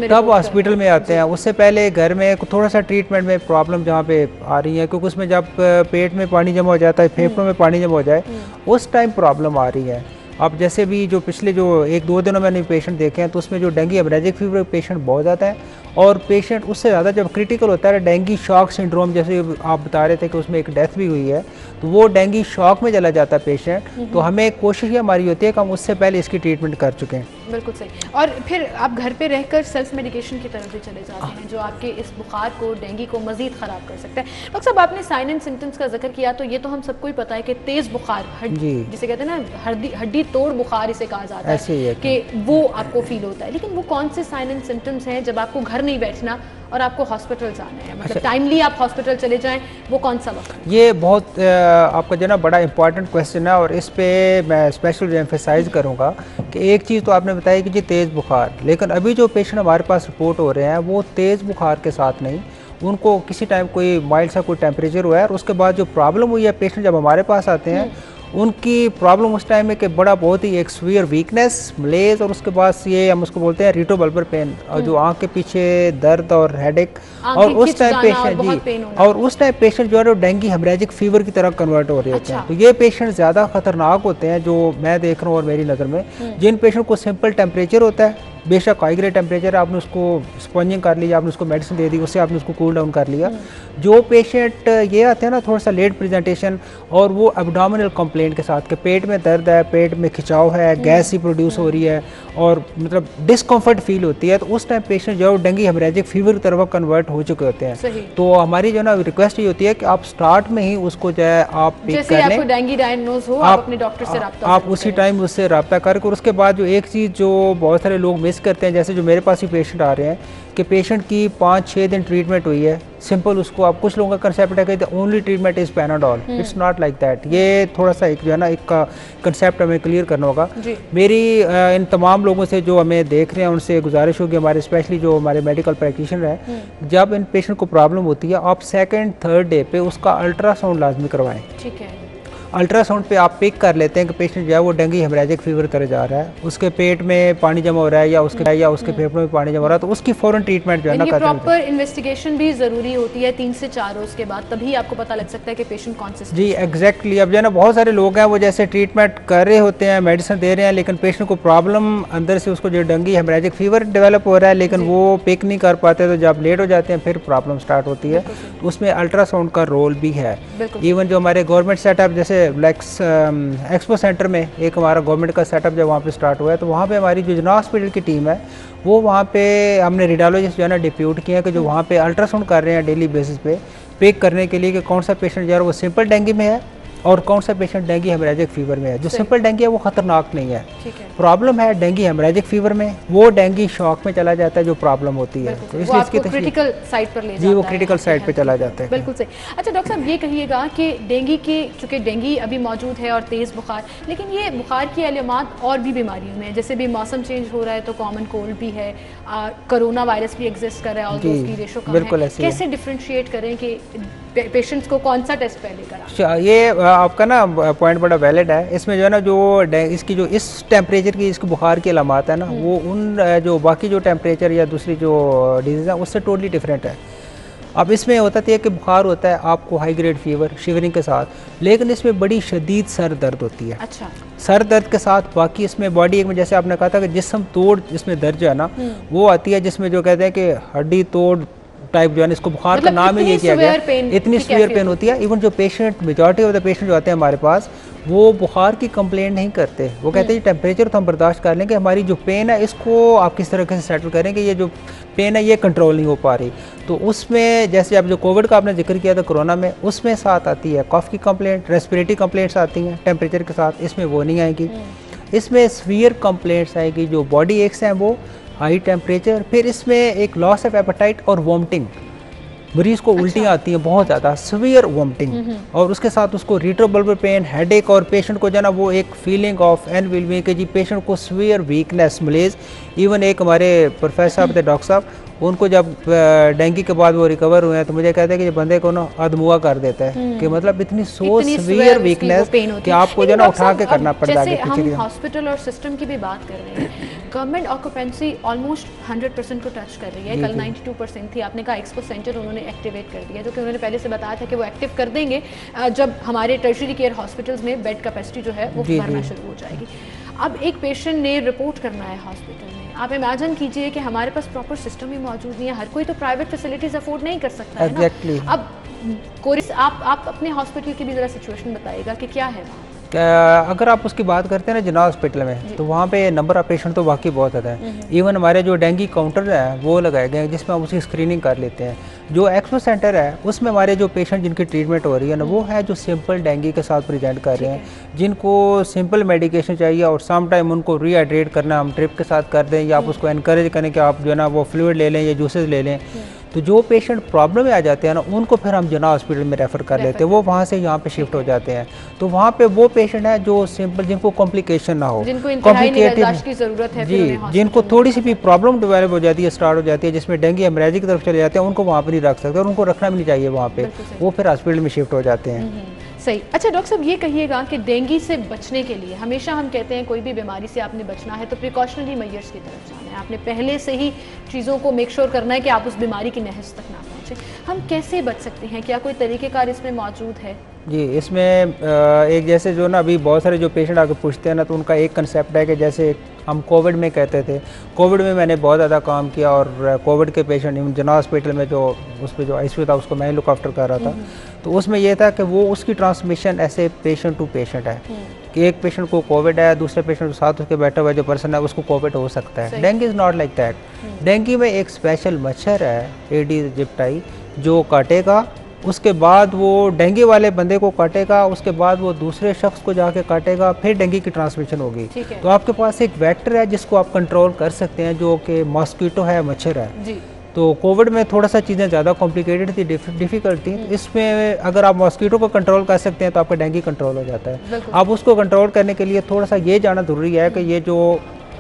तब हॉस्पिटल में आते हैं। उससे पहले घर में थोड़ा सा ट्रीटमेंट में प्रॉब्लम जहाँ पे आ रही है क्योंकि उसमें जब पेट में पानी जमा हो जाता है, फेफड़ों में पानी जमा हो जाए उस टाइम प्रॉब्लम आ रही है। अब जैसे भी जो पिछले जो 1-2 दिनों में मैंने पेशेंट देखे हैं तो उसमें जो डेंगू हेमरेजिक फीवर पेशेंट बहुत ज़्यादा है और पेशेंट उससे ज़्यादा जब क्रिटिकल होता है डेंगू शॉक सिंड्रोम, जैसे आप बता रहे थे कि उसमें एक डेथ भी हुई है, तो वो डेंगू शॉक में चला जाता है पेशेंट। तो हमें कोशिश ये हमारी होती है कि हम उससे पहले इसकी ट्रीटमेंट कर चुके हैं। बिल्कुल सही। और फिर आप घर पे रहकर सेल्फ मेडिकेशन की तरफ भी चले जाते हैं जो आपके इस बुखार को, डेंगू को मजीद ख़राब कर सकता है। डॉक्टर साहब, आपने साइन एंड सिम्टम्स का जिक्र किया तो ये तो हम सबको ही पता है कि तेज़ बुखार, जिसे कहते हैं ना हड्डी तोड़ बुखार इसे कहा जाता है कि वो आपको फील होता है, लेकिन वो कौन से साइन एंड सिम्टम्स हैं जब आपको घर नहीं बैठना और आपको हॉस्पिटल जाना है, मतलब टाइमली आप हॉस्पिटल चले जाएं, वो कौन सा वक्त? ये बहुत आपका जो ना बड़ा इंपॉर्टेंट क्वेश्चन है और इस पे मैं स्पेशल एम्फेसाइज करूंगा कि एक चीज़ तो आपने बताया कि जी तेज़ बुखार, लेकिन अभी जो पेशेंट हमारे पास रिपोर्ट हो रहे हैं वो तेज़ बुखार के साथ नहीं, उनको किसी टाइम कोई माइल्ड सा कोई टेम्परेचर हुआ है और उसके बाद जो प्रॉब्लम हुई है पेशेंट जब हमारे पास आते हैं उनकी प्रॉब्लम उस टाइम में कि बड़ा बहुत ही एक सीवियर वीकनेस, मलेज और उसके बाद ये हम उसको बोलते हैं रेट्रोबल्बर पेन और जो आंख के पीछे दर्द और हेडेक, और उस टाइम पेशेंट जी और उस टाइम पेशेंट जो है डेंगू हेमरेजिक फीवर की तरह कन्वर्ट हो रहे होते हैं। तो ये पेशेंट ज़्यादा खतरनाक होते हैं जो मैं देख रहा हूँ और मेरी नज़र में, जिन पेशेंट को सिंपल टेम्परेचर होता है, बेशक हाई ग्रेड टेम्परेचर आपने उसको स्पंजिंग कर लिया, आपने उसको मेडिसिन दे दी, उससे आपने उसको कूल डाउन कर लिया। जो पेशेंट ये आते हैं ना थोड़ा सा लेट प्रेजेंटेशन और वो एब्डोमिनल कंप्लेंट के साथ कि पेट में दर्द है, पेट में खिंचाव है, गैस ही प्रोड्यूस हो रही है और मतलब डिस्कम्फर्ट फील होती है, तो उस टाइम पेशेंट जो डेंगू हेमरेजिक फीवर की तरफ कन्वर्ट हो चुके होते हैं। तो हमारी जो ना रिक्वेस्ट ये होती है कि आप स्टार्ट में ही उसको जो है आप पिक कर लें, डेंगू डायग्नोज हो आप अपने डॉक्टर से रब्ता आप उसी टाइम उससे रब्ता करके। और उसके बाद जो एक चीज़ जो बहुत सारे लोग मिस करते हैं, जैसे जो मेरे पास ही पेशेंट आ रहे हैं कि पेशेंट की 5-6 दिन ट्रीटमेंट हुई है सिंपल, उसको आप कुछ लोगों का कंसेप्ट है कि only treatment is Panadol, it's not like that. ये थोड़ा सा एक जो है ना एक कंसेप्ट हमें क्लियर करना होगा। मेरी इन तमाम लोगों से जो हमें देख रहे हैं उनसे गुजारिश होगी, हमारे स्पेशली जो हमारे मेडिकल प्रैक्टिशनर हैं, जब इन पेशेंट को प्रॉब्लम होती है आप 2nd-3rd डे पे उसका अल्ट्रासाउंड लाजमी करवाएं। ठीक है। अल्ट्रासाउंड पे आप पिक कर लेते हैं कि पेशेंट जो है वो डेंगू हेमरेजिक फीवर तरह जा रहा है, उसके पेट में पानी जमा हो रहा है या उसके फेफड़ों में पानी जमा हो रहा है, तो उसकी फौरन ट्रीटमेंट जो है ना प्रॉपर इन्वेस्टिगेशन भी जरूरी होती है 3 से 4 रोज के बाद, तभी आपको पता लग सकता है कि पेशेंट कौन से। जी एग्जैक्टली। अब जो है ना बहुत सारे लोग हैं वो जैसे ट्रीटमेंट कर रहे होते हैं, मेडिसिन दे रहे हैं, लेकिन पेशेंट को प्रॉब्लम अंदर से उसको जो डेंगू हेमरेजिक फीवर डेवलप हो रहा है लेकिन वो पिक नहीं कर पाते, तो जब लेट हो जाते हैं फिर प्रॉब्लम स्टार्ट होती है। तो उसमें अल्ट्रासाउंड का रोल भी है। इवन जो हमारे गवर्नमेंट सेटअप जैसे एक्सपो सेंटर में एक हमारा गवर्नमेंट का सेटअप जब वहाँ पे स्टार्ट हुआ है, तो वहाँ पे हमारी जो जना हॉस्पिटल की टीम है वो वहाँ पे हमने रेडियोलॉजिस्ट जो है ना डिप्यूट किया है कि जो वहाँ पे अल्ट्रासाउंड कर रहे हैं डेली बेसिस पे पिक करने के लिए कि कौन सा पेशेंट जो है वो सिंपल डेंगू में है और कौन सा पेशेंट डेंगू हेमरेजिक फीवर में है। जो सिंपल डेंगू है वो खतरनाक नहीं है, प्रॉब्लम है डेंगू हेमरेजिक फीवर में, वो डेंगू शॉक में चला जाता है जो प्रॉब्लम होती है, तो इसलिए इसकी क्रिटिकल साइड पर ले जाता है। जी वो क्रिटिकल साइड पे चला जाता है। बिल्कुल सही। अच्छा डॉक्टर साहब ये कहिएगा कि डेंगू के चूँकि डेंगू अभी मौजूद है और तेज़ बुखार, लेकिन ये बुखार की अलामत और भी बीमारियों में, जैसे भी मौसम चेंज हो रहा है तो कॉमन कोल्ड भी है, कोरोना वायरस भी एग्जिस्ट कर रहा है और उसकी रेशो कम है, कैसे डिफ्रेंशिएट करें कि पेशेंट्स को कौन सा टेस्ट पहले करा? ये आपका ना पॉइंट बड़ा वैलिड है। इसमें जो है ना जो इसकी जो इस टेम्परेचर की इसकी बुखार की अलामत है ना वो उन जो बाकी जो टेम्परेचर या दूसरी जो डिजीज़ है उससे टोटली डिफरेंट है। अब इसमें होता है कि बुखार होता है आपको हाई ग्रेड फीवर शिवरिंग के साथ, लेकिन इसमें बड़ी शदीद सर दर्द होती है। अच्छा। सर दर्द के साथ बाकी इसमें बॉडी एक में जैसे आपने कहा था कि जिस्म तोड़ इसमें दर्द जो है ना वो आती है, जिसमें जो कहते हैं कि हड्डी तोड़ टाइप जो है इसको बुखार का नाम ही ये किया गया, इतनी सीवियर पेन होती है। इवन जो patient majority of the patient जो आते हैं हमारे पास वो बुखार की कंप्लेंट नहीं करते, वो कहते हैं टेम्परेचर तो हम बर्दाश्त कर लेंगे, हमारी जो पेन है इसको आप किस तरह से सेटल करेंगे, ये जो पेन है ये कंट्रोल नहीं हो पा रही। तो उसमें जैसे अब जो कोविड का आपने जिक्र किया था कोरोना में, उसमें साथ आती है कफ की कंप्लेंट, रेस्पिरेटरी कंप्लेंट्स आती हैं टेम्परेचर के साथ, इसमें वो नहीं आएगी। इसमें सीवियर कंप्लेंट्स आएगी, जो बॉडी एक्स हैं वो हाई टेम्परेचर, फिर इसमें एक लॉस ऑफ एपेटाइट और वॉमिटिंग, मरीज को उल्टियाँ आती हैं बहुत ज़्यादा, सीवियर वॉमिटिंग, और उसके साथ उसको रिट्रोबल्बर पेन, हेडेक, और पेशेंट को जो ना वो एक फीलिंग ऑफ एनविलमिंग कि जी पेशेंट को सीवियर वीकनेस मलेज। इवन एक हमारे प्रोफेसर साहब थे डॉक्टर साहब, उनको जब डेंगू के बाद वो रिकवर हुए हैं तो मुझे कहते हैं कि बंदे को ना अधमुआ कर देता है कि मतलब इतनी सीवियर वीकनेस कि आपको जो ना उठा के करना पड़ता है। हम हॉस्पिटल और सिस्टम की भी बात कर रहे हैं, गवर्नमेंट ऑक्यूपेंसी ऑलमोस्ट 100% को टच कर रही है। कल 92% थी, आपने कहा एक्सपो सेंटर उन्होंने एक्टिवेट कर दिया, जो कि उन्होंने पहले से बताया था कि वो एक्टिव कर देंगे जब हमारे टर्शरी केयर हॉस्पिटल्स में बेड कैपेसिटी जो है वो भरना शुरू हो जाएगी। अब एक पेशेंट ने रिपोर्ट करना है हॉस्पिटल में, आप इमेजिन कीजिए कि हमारे पास प्रॉपर सिस्टम ही मौजूद नहीं है, हर कोई तो प्राइवेट फैसिलिटीज अफोर्ड नहीं कर सकता है ना। अब कोरिस आप अपने हॉस्पिटल की भी ज़रा सिचुएशन बताइएगा कि क्या है वहाँ। अगर आप उसकी बात करते हैं ना जना हॉस्पिटल में, तो वहाँ पे नंबर ऑफ पेशेंट तो वाकई बहुत ज़्यादा है। इवन हमारे जो डेंगू काउंटर है वो लगाए गए हैं जिसमें हम उसकी स्क्रीनिंग कर लेते हैं। जो एक्सपो सेंटर है उसमें हमारे जो पेशेंट जिनकी ट्रीटमेंट हो रही है ना वो है जो सिंपल डेंगू के साथ प्रेजेंट कर रहे हैं, जिनको सिंपल मेडिकेशन चाहिए और सम टाइम उनको रीहाइड्रेट करना हम ड्रिप के साथ कर दें, या आप उसको इनकरेज करें कि आप जो है ना वो फ्लूइड ले लें या जूसेस ले लें। तो जो पेशेंट प्रॉब्लम में आ जाते हैं ना उनको फिर हम जना हॉस्पिटल में रेफ़र कर लेते हैं, वो वहाँ से यहाँ पे शिफ्ट हो जाते हैं। तो वहाँ पे वो पेशेंट है जो सिंपल, जिनको कॉम्प्लिकेशन ना हो, कॉम्प्लिकेटेड की ज़रूरत है, जी जिनको थोड़ी सी भी प्रॉब्लम डेवलप हो जाती है, स्टार्ट हो जाती है, जिसमें डेंगू हेमरेजिक की तरफ चले जाते हैं, उनको वहाँ पर नहीं रख सकते और उनको रखना भी नहीं चाहिए वहाँ पे, वो फिर हॉस्पिटल में शिफ्ट हो जाते हैं। सही। अच्छा डॉक्टर साहब ये कहिएगा कि डेंगू से बचने के लिए हमेशा हम कहते हैं कोई भी बीमारी से आपने बचना है तो प्रिकॉशनरी मेजर्स की तरफ जाना है, आपने पहले से ही चीज़ों को मेक श्योर करना है कि आप उस बीमारी की नहज तक ना पहुँचे। हम कैसे बच सकते हैं, क्या कोई तरीक़ेकार इसमें मौजूद है? जी इसमें एक जैसे जो ना अभी बहुत सारे जो पेशेंट आके पूछते हैं ना, तो उनका एक कंसेप्ट है कि जैसे हम कोविड में कहते थे, कोविड में मैंने बहुत ज़्यादा काम किया और कोविड के पेशेंट जना हॉस्पिटल में जो उस पर जो आईसीयू था उसको मैं ही लुक आफ्टर कर रहा था, तो उसमें यह था कि वो उसकी ट्रांसमिशन ऐसे पेशेंट टू पेशेंट है कि एक पेशेंट को कोविड है, दूसरे पेशेंट के साथ उसके बैठा हुआ जो पर्सन है उसको कोविड हो सकता है। Dengue is not like that. Dengue में एक स्पेशल मच्छर है एडीज एजिप्टाई जो काटेगा, उसके बाद वो डेंगू वाले बंदे को काटेगा, उसके बाद वो दूसरे शख्स को जाके काटेगा, फिर डेंगू की ट्रांसमिशन होगी। तो आपके पास एक वेक्टर है जिसको आप कंट्रोल कर सकते हैं जो कि मॉस्किटो है, मच्छर है जी। तो कोविड में थोड़ा सा चीज़ें ज़्यादा कॉम्प्लिकेटेड थी, डिफ़िकल्ट थी, इसमें अगर आप मॉस्किटो को कंट्रोल कर सकते हैं तो आपका डेंगू कंट्रोल हो जाता है। आप उसको कंट्रोल करने के लिए थोड़ा सा ये जाना ज़रूरी है कि ये जो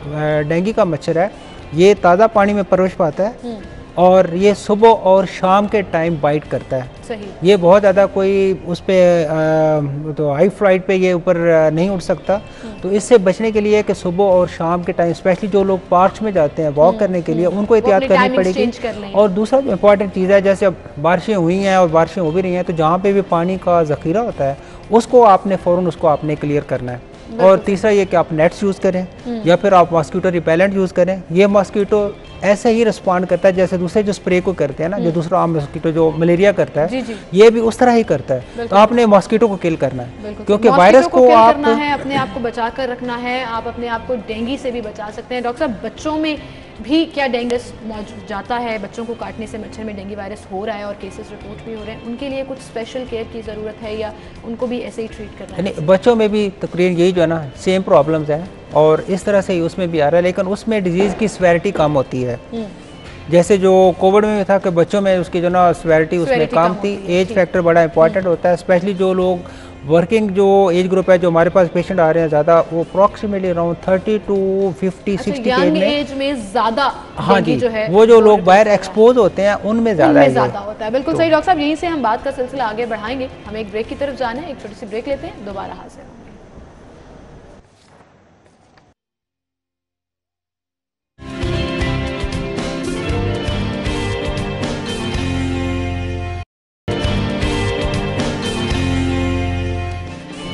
डेंगू का मच्छर है ये ताज़ा पानी में परवश पाता है और ये सुबह और शाम के टाइम बाइट करता है। सही। ये बहुत ज़्यादा कोई उस पर तो हाई फ्लाइट पे ये ऊपर नहीं उड़ सकता, तो इससे बचने के लिए कि सुबह और शाम के टाइम स्पेशली जो लोग पार्क्स में जाते हैं वॉक करने के लिए उनको एहतियात करनी पड़ेगी। और दूसरा जो इम्पॉर्टेंट चीज़ है, जैसे अब बारिशें हुई हैं और बारिशें हो भी रही हैं, तो जहाँ पे भी पानी का ज़ख़ीरा होता है उसको आपने फ़ौरन उसको आपने क्लियर करना है। और तीसरा ये कि आप नेट्स यूज़ करें या फिर आप मॉस्किटो रिपेलेंट यूज़ करें। ये मॉस्किटो ऐसे ही रिस्पॉन्ड करता है जैसे दूसरे जो स्प्रे को करते हैं ना, जो दूसरा आम मॉस्किटो जो मलेरिया करता है, जी जी। ये भी उस तरह ही करता है। तो आपने मॉस्किटो को किल करना है, क्योंकि वायरस को किल आप करना है, अपने आप को बचा कर रखना है। आप अपने आप को डेंगू से भी बचा सकते हैं। डॉक्टर साहब, बच्चों में भी क्या डेंगू मौजूद जाता है? बच्चों को काटने से मच्छर में डेंगू वायरस हो रहा है और केसेस रिपोर्ट भी हो रहे हैं, उनके लिए कुछ स्पेशल केयर की ज़रूरत है या उनको भी ऐसे ही ट्रीट करना है? नहीं, बच्चों में भी तकरीबन यही जो है ना सेम प्रॉब्लम्स हैं और इस तरह से ही उसमें भी आ रहा है, लेकिन उसमें डिजीज़ की सीवियरिटी कम होती है। जैसे जो कोविड में था कि बच्चों में उसकी जो ना सीवियरिटी उसमें कम थी। एज फैक्टर बड़ा इंपॉर्टेंट होता है, स्पेशली जो लोग वर्किंग जो एज ग्रुप है, जो हमारे पास पेशेंट आ रहे हैं ज़्यादा, वो अप्रॉक्सीमेटली अराउंड 30 to 50 60 एज में ज़्यादा। हाँ जी, जो है वो जो लोग बाहर एक्सपोज होते हैं उनमें ज़्यादा होता है। बिल्कुल सही डॉक्टर साहब, यहीं से हम बात का सिलसिला आगे बढ़ाएंगे। हमें एक ब्रेक की तरफ जाना है, एक छोटी सी ब्रेक लेते हैं, दोबारा हाजिर होंगे।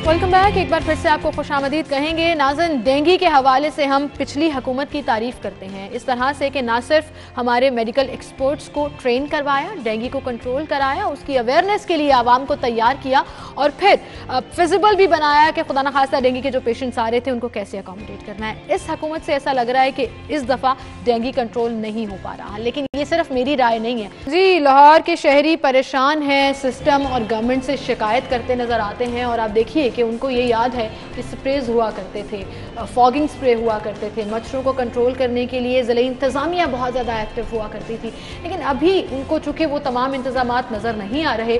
Welcome back. एक बार फिर से आपको खुशामदीद कहेंगे। नाज़रीन, डेंगू के हवाले से हम पिछली हुकूमत की तारीफ करते हैं इस तरह से कि ना सिर्फ हमारे मेडिकल एक्सपर्ट्स को ट्रेन करवाया, डेंगू को कंट्रोल कराया, उसकी अवेयरनेस के लिए आवाम को तैयार किया और फिर फिजिबल भी बनाया कि खुदा न खास्ता डेंगू के जो पेशेंट्स आ रहे थे उनको कैसे अकोमोडेट करना है। इस हुकूमत से ऐसा लग रहा है कि इस दफ़ा डेंगू कंट्रोल नहीं हो पा रहा, लेकिन ये सिर्फ मेरी राय नहीं है जी। लाहौर के शहरी परेशान हैं, सिस्टम और गवर्नमेंट से शिकायत करते नजर आते हैं और आप देखिए कि उनको ये याद है कि स्प्रेज हुआ करते थे, फॉगिंग स्प्रे हुआ करते थे, मच्छरों को कंट्रोल करने के लिए ज़िले इंतज़ामिया बहुत ज़्यादा एक्टिव हुआ करती थी, लेकिन अभी उनको चूँकि वो तमाम इंतजामात नज़र नहीं आ रहे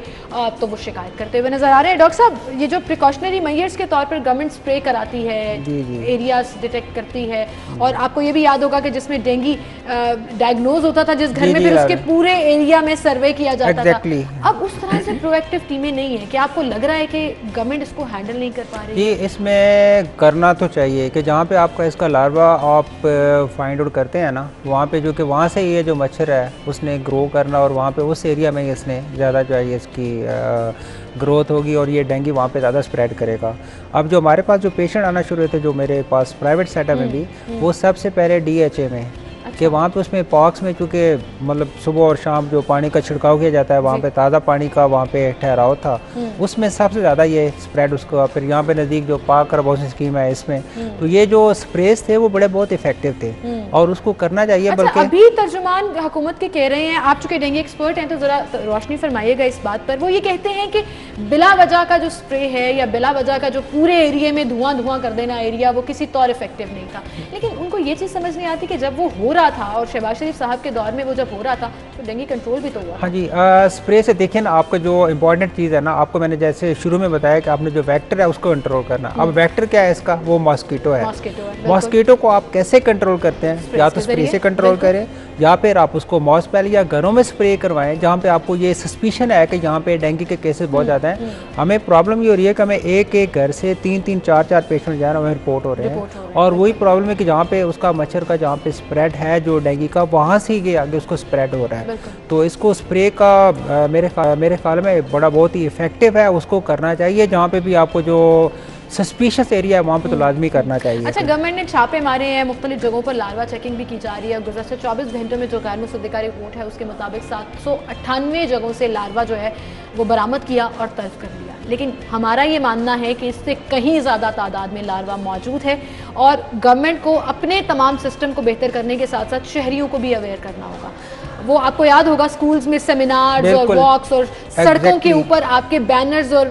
तो वो शिकायत करते हुए नज़र आ रहे हैं। डॉक्टर साहब, ये जो प्रिकॉशनरी मेजर्स के तौर पर गवर्नमेंट स्प्रे कराती है, एरियाज डिटेक्ट करती है, और आपको ये भी याद होगा कि जिसमें डेंगू डायग्नोज होता था जिस घर में, फिर उसके पूरे एरिया में सर्वे किया जाता था। अब उस तरह से प्रोएक्टिव टीमें नहीं है। क्या आपको लग रहा है कि गवर्नमेंट इसको हैंडल नहीं कर पा रही? ये इसमें करना तो चाहिए कि जहाँ पे आपका इसका लार्वा आप फाइंड आउट करते हैं ना, वहाँ पे जो कि वहाँ से ये जो मच्छर है उसने ग्रो करना और वहाँ पे उस एरिया में इसने ज़्यादा जो है इसकी ग्रोथ होगी और ये डेंगू वहाँ पे ज़्यादा स्प्रेड करेगा। अब जो हमारे पास जो पेशेंट आना शुरू हुए थे जो मेरे पास प्राइवेट सेटअप में भी, वो सबसे पहले DHA में कि वहाँ पे उसमें पॉक्स में चूँकि मतलब सुबह और शाम जो पानी का छिड़काव किया जाता है वहाँ पे ताज़ा पानी का वहाँ पे ठहराव था, उसमें सबसे ज़्यादा ये स्प्रेड उसको। फिर यहाँ पे नज़दीक जो पाक कार्बोसिस स्कीम है इसमें, तो ये जो स्प्रेज थे वो बड़े बहुत इफेक्टिव थे और उसको करना चाहिए। बल्कि अभी तर्जुमान हुकूमत के कह रहे हैं, आप चूँकि डेंगू एक्सपर्ट हैं तो ज़रा रोशनी फरमाइएगा इस बात पर। वो ये कहते हैं कि बिला वजह का जो स्प्रे है या बिला वजह का जो पूरे एरिया में धुआं कर देना एरिया, वो किसी तौर इफेक्टिव नहीं था, लेकिन उनको ये चीज़ समझ नहीं आती कि जब वो हो रहा था और शहबाज शरीफ साहब के दौर में वो जब हो रहा था तो डेंगू कंट्रोल भी तो हुआ। हाँ जी, स्प्रे से देखिए ना, आपका जो इम्पोर्टेंट चीज़ है ना, आपको मैंने जैसे शुरू में बताया कि आपने जो वेक्टर है उसको कंट्रोल करना। अब वेक्टर क्या है इसका? वो मॉस्किटो है। मॉस्किटो को आप कैसे कंट्रोल करते हैं? या तो स्प्रे से कंट्रोल करें या फिर आप उसको मॉस्पेल या घरों में स्प्रे करवाएं जहाँ पे आपको ये सस्पिशन है कि यहाँ पे डेंगू के केसेस बहुत ज़्यादा हैं। हमें प्रॉब्लम ये हो रही है कि हमें एक घर से 3-3 4-4 पेशेंट जो है ना वह रिपोर्ट हो रहे हैं और वही प्रॉब्लम है कि जहाँ पे उसका मच्छर का जहाँ पे स्प्रेड है जो डेंगू का, वहाँ से ही आगे उसको स्प्रेड हो रहा है। तो इसको स्प्रे का मेरे ख्याल में बड़ा बहुत ही इफेक्टिव है, उसको करना चाहिए। जहाँ पे भी आपको जो सस्पिशियस एरिया है वहाँ पे तो लाजमी करना चाहिए। अच्छा, गवर्नमेंट ने छापे मारे हैं, मुख्तलिफ जगहों पर लार्वा चेकिंग भी की जा रही है। गुज़श्ता 24 घंटों में जो गैर मुसद्दिका रिपोर्ट है उसके मुताबिक 798 जगहों से लार्वा जो है वो बरामद किया और तल्फ कर लिया, लेकिन हमारा ये मानना है कि इससे कहीं ज़्यादा तादाद में लार्वा मौजूद है और गवर्नमेंट को अपने तमाम सिस्टम को बेहतर करने के साथ साथ शहरियों को भी अवेयर करना होगा। वो आपको याद होगा स्कूल्स में सेमिनार्स और वॉक्स और सड़कों के ऊपर आपके बैनर्स और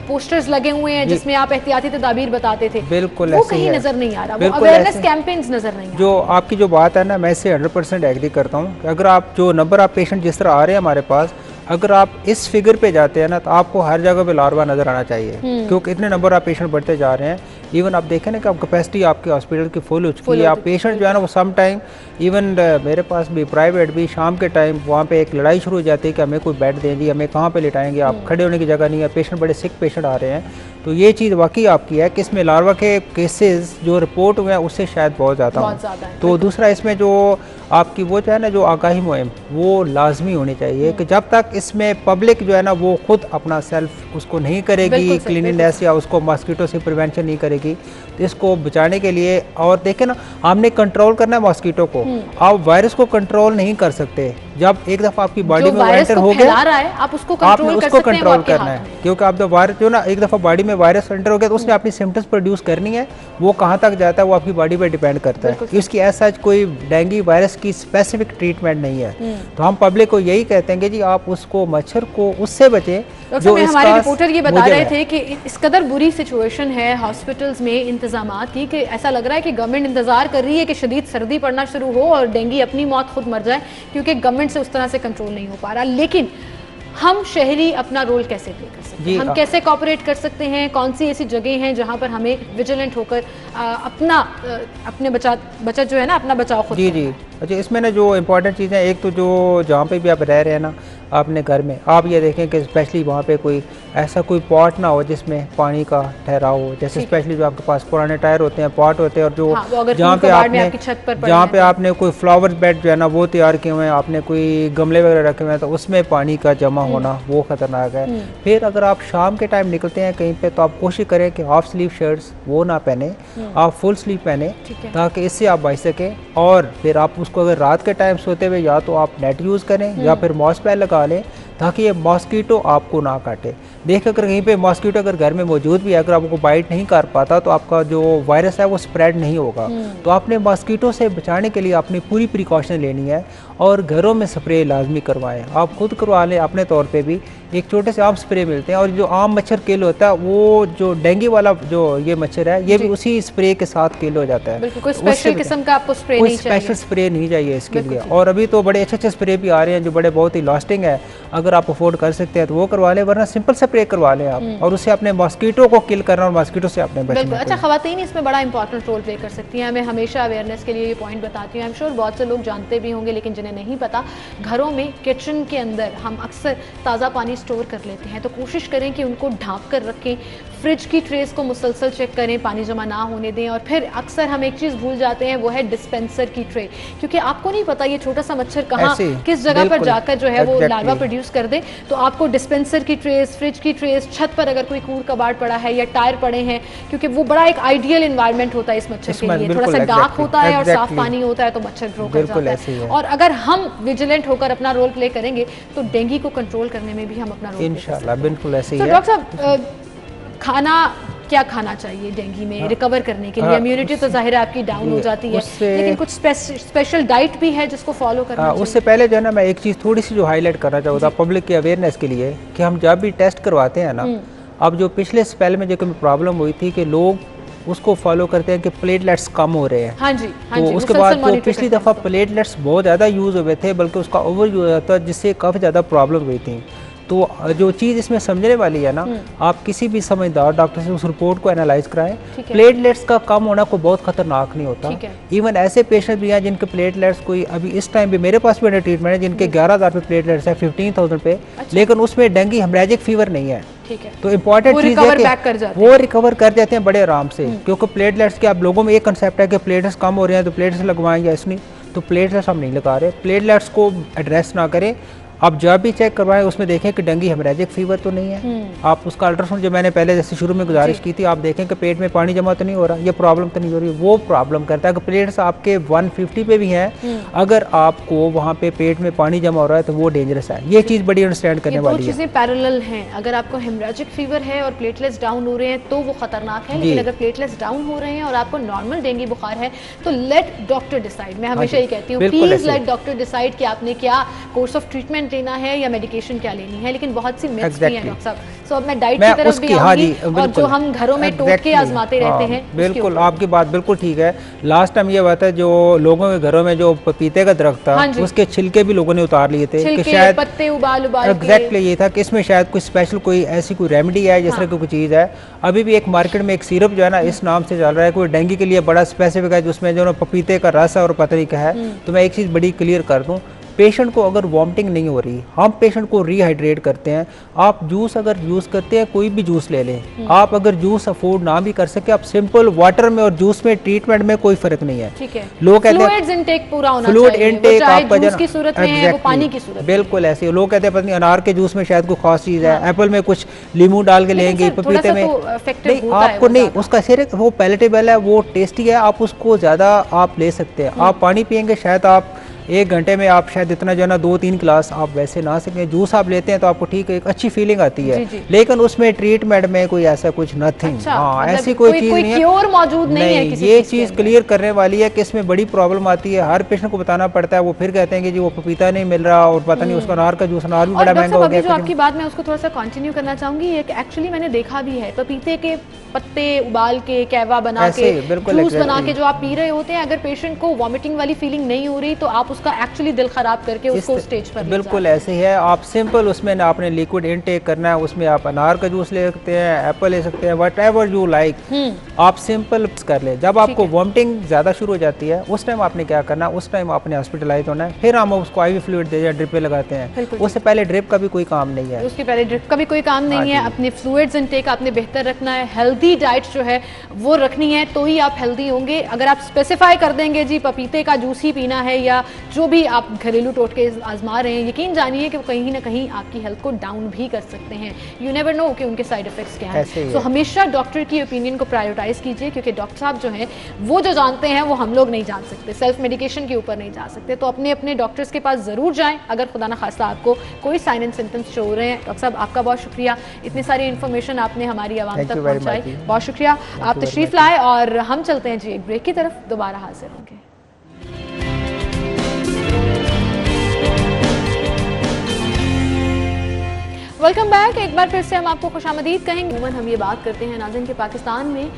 पोस्टर्स लगे हुए हैं जिसमें आप एहतियाती तदाबीर बताते थे। बिल्कुल वो कहीं नजर नहीं आ रहा, वो अवेयरनेस कैंपेन्स नजर नहीं आ रहा। जो आपकी जो बात है ना, मैं इससे 100% एग्री करता हूँ। अगर आप जो नंबर आप पेशेंट जिस तरह आ रहे हैं हमारे पास, अगर आप इस फिगर पे जाते हैं ना तो आपको हर जगह पे लार्वा नज़र आना चाहिए, क्योंकि इतने नंबर ऑफ पेशेंट बढ़ते जा रहे हैं। इवन आप देखें ना कि अब कैपेसिटी आपके हॉस्पिटल की फुल हो चुकी है। आप पेशेंट जो है ना वो सम टाइम इवन मेरे पास भी प्राइवेट भी शाम के टाइम वहाँ पे एक लड़ाई शुरू हो जाती है कि हमें कोई बेड दें जी, हमें कहाँ पे लिटाएंगे, आप खड़े होने की जगह नहीं है, पेशेंट बड़े सिक पेशेंट आ रहे हैं। तो ये चीज़ वाकई आपकी है कि इसमें लार्वा के केसेस जो रिपोर्ट हुए हैं उससे शायद बहुत ज़्यादा है। तो दूसरा इसमें जो आपकी वो जो है ना जो आगाही मुहिम वो लाजमी होनी चाहिए कि जब तक इसमें पब्लिक जो है ना वो खुद अपना सेल्फ उसको नहीं करेगी क्लीनिनेस या उसको मॉस्किटो से प्रिवेंशन नहीं करेगी, तो इसको बचाने के लिए और देखें ना हमने कंट्रोल करना है मॉस्किटो को, आप वायरस को कंट्रोल नहीं कर सकते। जब एक दफ़ा आपकी बॉडी में एंटर हो गया आप उसको कंट्रोल करना है, क्योंकि आप जब वायरस जो ना एक दफ़ा बॉडी में वायरस एंटर हो गया तो उसने अपनी सिम्टम्स प्रोड्यूस करनी है, वो कहाँ तक जाता है वो आपकी बॉडी पे डिपेंड करता है। इसकी ऐसा कोई डेंगू वायरस की स्पेसिफिक ट्रीटमेंट नहीं है। तो हम पब्लिक को यही कहते हैं कि जी आप उसको मच्छर को उससे बचें। जो हमारे रिपोर्टर ये बता रहे थे कि इस कदर बुरी सिचुएशन है हॉस्पिटल्स में इंतजामात की कि ऐसा लग रहा है कि गवर्नमेंट इंतजार कर रही है कि शदीद सर्दी पड़ना शुरू हो और डेंगू अपनी मौत खुद मर जाए, क्योंकि गवर्नमेंट से उस तरह से कंट्रोल नहीं हो पा रहा। लेकिन हम शहरी अपना रोल कैसे प्ले कर सकते हैं, हम कैसे कोऑपरेट कर सकते हैं, कौन सी ऐसी जगह हैं जहां पर हमें विजिलेंट होकर अपने बचत जो है ना अपना बचाव खुद जी अच्छा इसमें ना जो इम्पोर्टेंट चीज़ें एक तो जो जहाँ पे भी आप रह रहे हैं ना अपने घर में आप ये देखें कि स्पेशली वहाँ पे कोई ऐसा कोई पॉट ना हो जिसमें पानी का ठहराव हो, जैसे स्पेशली जो आपके पास पुराने टायर होते हैं, पॉट होते हैं, और जो जहाँ पे आपने कोई फ्लावर बेड जो है ना वो तैयार किए हुए हैं, आपने कोई गमले वगैरह रखे हुए हैं, तो उसमें पानी का जमा होना वो खतरनाक है। फिर अगर आप शाम के टाइम निकलते हैं कहीं पे तो आप कोशिश करें कि हाफ स्लीव शर्ट्स वो ना पहने, आप फुल स्लीव पहने ताकि इससे आप बच सकें। और फिर आप उसको अगर रात के टाइम सोते हुए या तो आप नेट यूज़ करें या फिर मॉस्क्वेयर लगा लें ताकि ये मॉस्किटो आपको ना काटे। देखिए अगर कहीं पे मॉस्किटो अगर घर में मौजूद भी है, अगर आपको बाइट नहीं कर पाता तो आपका जो वायरस है वो स्प्रेड नहीं होगा। तो आपने मॉस्किटो से बचाने के लिए अपनी पूरी प्रिकॉशन लेनी है और घरों में स्प्रे लाजमी करवाएं। आप खुद करवा लें अपने तौर पे भी, एक छोटे से आम स्प्रे मिलते हैं और जो आम मच्छर किल होता है वो जो डेंगू वाला जो ये मच्छर है ये भी उसी स्प्रे के साथ किल हो जाता है। कोई स्पेशल किस्म का आपको स्प्रे नहीं चाहिए, स्पेशल स्प्रे नहीं चाहिए इसके लिए। और अभी तो बड़े अच्छे स्प्रे भी आ रहे हैं जो बड़े बहुत ही लास्टिंग है, अगर आप अफोर्ड कर सकते हैं तो वो करवा लें, वरना सिंपल स्प्रे करवा लें आप और उससे अपने मॉस्किटो को किल करना और मॉस्किटो से अपने बचना। अच्छा खवातीन इसमें बड़ा इंपॉर्टेंट रोल प्ले कर सकती हैं। मैं हमेशा अवेयरनेस के लिए ये पॉइंट बताती हूँ, आई एम श्योर बहुत से लोग जानते भी होंगे लेकिन जिन्हें नहीं पता, घरों में किचन के अंदर हम अक्सर ताज़ा पानी स्टोर कर लेते हैं, तो कोशिश करें कि उनको ढाँप कर रखें, फ्रिज की ट्रेस को मुसलसल चेक करें, पानी जमा ना होने दें। और फिर अक्सर हम एक चीज़ भूल जाते हैं वो है डिस्पेंसर की ट्रे, क्योंकि आपको नहीं पता ये छोटा सा मच्छर कहाँ किस जगह पर जाकर जो है वो लार्वा प्रोड्यूस कर दे। तो आपको डिस्पेंसर की ट्रेस, फ्रिज की ट्रेस, छत पर अगर कोई कूड़ कबाड़ पड़ा है या टायर पड़े हैं, क्योंकि वो बड़ा एक आइडियल इन्वायरमेंट होता है इस मच्छर के लिए, थोड़ा सा डार्क होता है और साफ पानी होता है तो मच्छर ग्रो कर जाता है। और अगर हम विजिलेंट होकर अपना रोल प्ले करेंगे तो डेंगू को कंट्रोल करने में भी हम अपना रोल इंशाल्लाह बिल्कुल ऐसे ही है। डॉक्टर साहब खाना क्या खाना चाहिए डेंगू में रिकवर करने के लिए? इम्यूनिटी तो जाहिर है आपकी डाउन हो जाती है, लेकिन कुछ स्पेशल डाइट भी है जिसको फॉलो करना चाहिए? उससे पहले जो है ना मैं एक चीज़ थोड़ी सी जो हाईलाइट करना चाहूँगा पब्लिक के अवेयरनेस के लिए कि हम जब भी टेस्ट करवाते हैं ना, अब जो पिछले स्पेल में जो प्रॉब्लम हुई थी कि लोग उसको फॉलो करते हैं कि प्लेटलेट्स कम हो रहे हैं। हाँ जी, हाँ तो जी, उसके बाद जो पिछली दफ़ा प्लेटलेट्स बहुत ज़्यादा यूज़ हुए थे, बल्कि उसका ओवर यूज़ हुआ था जिससे काफ़ी ज़्यादा प्रॉब्लम हुई थी। तो जो चीज़ इसमें समझने वाली है ना, आप किसी भी समझदार डॉक्टर से उस रिपोर्ट को एनालाइज कराएं। प्लेटलेट्स का कम होना कोई बहुत खतरनाक नहीं होता। इवन ऐसे पेशेंट भी हैं जिनके प्लेटलेट्स कोई अभी इस टाइम भी मेरे पास भी अंडर ट्रीटमेंट है जिनके 11,000 पे प्लेटलेट्स है 15,000 पे, लेकिन उसमें डेंगू हेमरेजिक फीवर नहीं है। तो इम्पोर्टेंट चीज़ है कि वो रिकवर कर जाते हैं बड़े आराम से, क्योंकि प्लेटलेट्स के आप लोगों में एक कंसेप्ट है कि प्लेटलेट्स कम हो रहे हैं तो प्लेटलेट्स लगवाएं या इसमें, तो प्लेटलेट्स हम नहीं लगा रहे। प्लेटलेट्स को एड्रेस ना करें, आप जब भी चेक करवाएं उसमें देखें कि डेंगू हेमरेजिक फीवर तो नहीं है। आप उसका अल्ट्रासाउंड जो मैंने पहले जैसे शुरू में गुजारिश की थी, आप देखें कि पेट में पानी जमा तो नहीं हो रहा, ये प्रॉब्लम तो नहीं हो रही। वो प्रॉब्लम करता है कि प्लेट्स आपके 150 पे भी हैं, अगर आपको वहाँ पे पेट में पानी जमा हो रहा है तो वो डेंजरस है। ये चीज़ बड़ी अंडरस्टैंड करने वाली है। ये चीज़ें पैरेलल हैं। अगर आपको हेमरेजिक फीवर है और प्लेटलेट्स डाउन हो रहे हैं तो वो खतरनाक है, लेकिन अगर प्लेटलेट्स डाउन हो रहे हैं और आपको नॉर्मल डेंगू बुखार है तो लेट डॉक्टर डिसाइड। मैं हमेशा ये कहती हूँ, प्लीज लेट डॉक्टर डिसाइड कि आपने क्या कोर्स ऑफ ट्रीटमेंट सप्लीमेंट लेना है या मेडिकेशन क्या लेनी है, लेकिन बहुत सी मिथ्स भी हैं डॉक्टर साहब। सो अब मैं डाइट की तरफ भी आऊंगी और जो हम घरों में टोट के आजमाते रहते हैं। बिल्कुल, आपकी बात बिल्कुल ठीक है। लास्ट टाइम ये बात है, जो लोगों के घरों में जो पपीते का दरख्त था, उसके छिलके भी लोगों ने उतार लिए थे कि शायद पत्ते उबाल एग्जैक्टली ये था कि इसमें शायद कुछ स्पेशल कोई ऐसी कोई रेमेडी है, जिस तरह की कोई चीज़ है। अभी भी एक मार्केट में एक सिरप जो है ना इस नाम से चल रहा है, कोई डेंगू के लिए बड़ा स्पेसिफिक है, जिसमें जो पपीते का रस और पतरी का है। तो मैं एक चीज़ बड़ी क्लियर कर दूं, पेशेंट को अगर वॉमिटिंग नहीं हो रही, हम पेशेंट को रिहाइड्रेट करते हैं। आप जूस अगर यूज़ करते हैं, कोई भी जूस ले लें। आप अगर जूस अफोर्ड ना भी कर सके, आप सिंपल वाटर में और जूस में ट्रीटमेंट में कोई फर्क नहीं है। ठीक है, लोग कहते हैं फ्लूइड्स इनटेक पूरा होना फ्लूइड चाहिए, इनटेक आपका जूस की सूरत में है, वो पानी की सूरत में। बिल्कुल ऐसे लोग कहते हैं पता नहीं अनार के जूस में शायद कोई खास चीज़ है, एप्पल में कुछ लीमू डाल के लेंगे, पपीते में नहीं, आपको नहीं, उसका सिर्फ वो पैलेटेबल है, वो टेस्टी है, आप उसको ज़्यादा आप ले सकते हैं। आप पानी पियेंगे, शायद आप 1 घंटे में आप शायद इतना जो है ना 2-3 गिलास आप वैसे ना सकें। जूस आप लेते हैं तो आपको ठीक एक अच्छी फीलिंग आती है, लेकिन उसमें ट्रीटमेंट में कोई ऐसा कुछ नथिंग, हाँ ऐसी कोई चीज़ नहीं है, क्योर मौजूद नहीं है। ये चीज़ क्लियर करने वाली है कि इसमें बड़ी प्रॉब्लम आती है, हर पेशेंट को बताना पड़ता है। वो फिर कहते हैं कि जी वो पपीता नहीं मिल रहा और पता नहीं उसका अनार का जूस, अनार भी बड़ा महंगा हो गया। जो आपकी बात मैं उसको थोड़ा सा कंटिन्यू करना चाहूंगी, एक्चुअली मैंने देखा भी है, पपीते के पत्ते उबाल के कैवा बना के जूस बना के जो आप पी रहे होते हैं, अगर पेशेंट को वॉमिटिंग वाली फीलिंग नहीं हो रही तो आप उसका एक्चुअली दिल खराब करके उसको स्टेज पर बिल्कुल ऐसे ही है। आप सिंपल उसमें ना आपने लिक्विड इनटेक करना है, उसमें आप अनार का जूस ले सकते हैं, एप्पल ले सकते हैं, वट एवर यू लाइक, आप सिंपल कर ले। जब आपको वॉमिटिंग ज्यादा शुरू हो जाती है, उस टाइम आपने क्या करना है, उस टाइम आपने हॉस्पिटलाइज होना है, फिर हम उसको आईवी फ्लूइड दे या ड्रिप पे लगाते हैं। उससे पहले ड्रिप का भी कोई काम नहीं है, उसके पहले ड्रिप का भी कोई काम नहीं है। अपने फ्लूइड्स इनटेक आपने बेहतर रखना है, हेल्दी डाइट जो है वो रखनी है, तो ही आप हेल्दी होंगे। अगर आप स्पेसिफाई कर देंगे जी पपीते का जूस ही पीना है या जो भी आप घरेलू टोटके आजमा रहे हैं, यकीन जानिए कि वो कहीं ना कहीं आपकी हेल्थ को डाउन भी कर सकते हैं। यू नेवर नो कि उनके साइड इफेक्ट्स क्या हैं। सो हमेशा डॉक्टर की ओपिनियन को प्रायोरिटाइज कीजिए, क्योंकि डॉक्टर साहब जो हैं वो जो जानते हैं वो हम लोग नहीं जान सकते, सेल्फ मेडिकेशन के ऊपर नहीं जा सकते। तो अपने अपने डॉक्टर्स के पास ज़रूर जाएं अगर खुदा ना खास्ता आपको कोई साइन एंड सिम्टम्स शो हो रहे हैं। डॉक्टर साहब आपका बहुत शुक्रिया, इतनी सारी इन्फॉर्मेशन आपने हमारी आवाम तक पहुँचाई, बहुत शुक्रिया। आप तशरीफ़ लाए और हम चलते हैं जी एक ब्रेक की तरफ, दोबारा हाजिर होंगे। Welcome back. एक बार फिर से हम आपको खुशामदीद कहेंगे। उमूमन हम ये बात करते हैं नाज़रीन कि पाकिस्तान में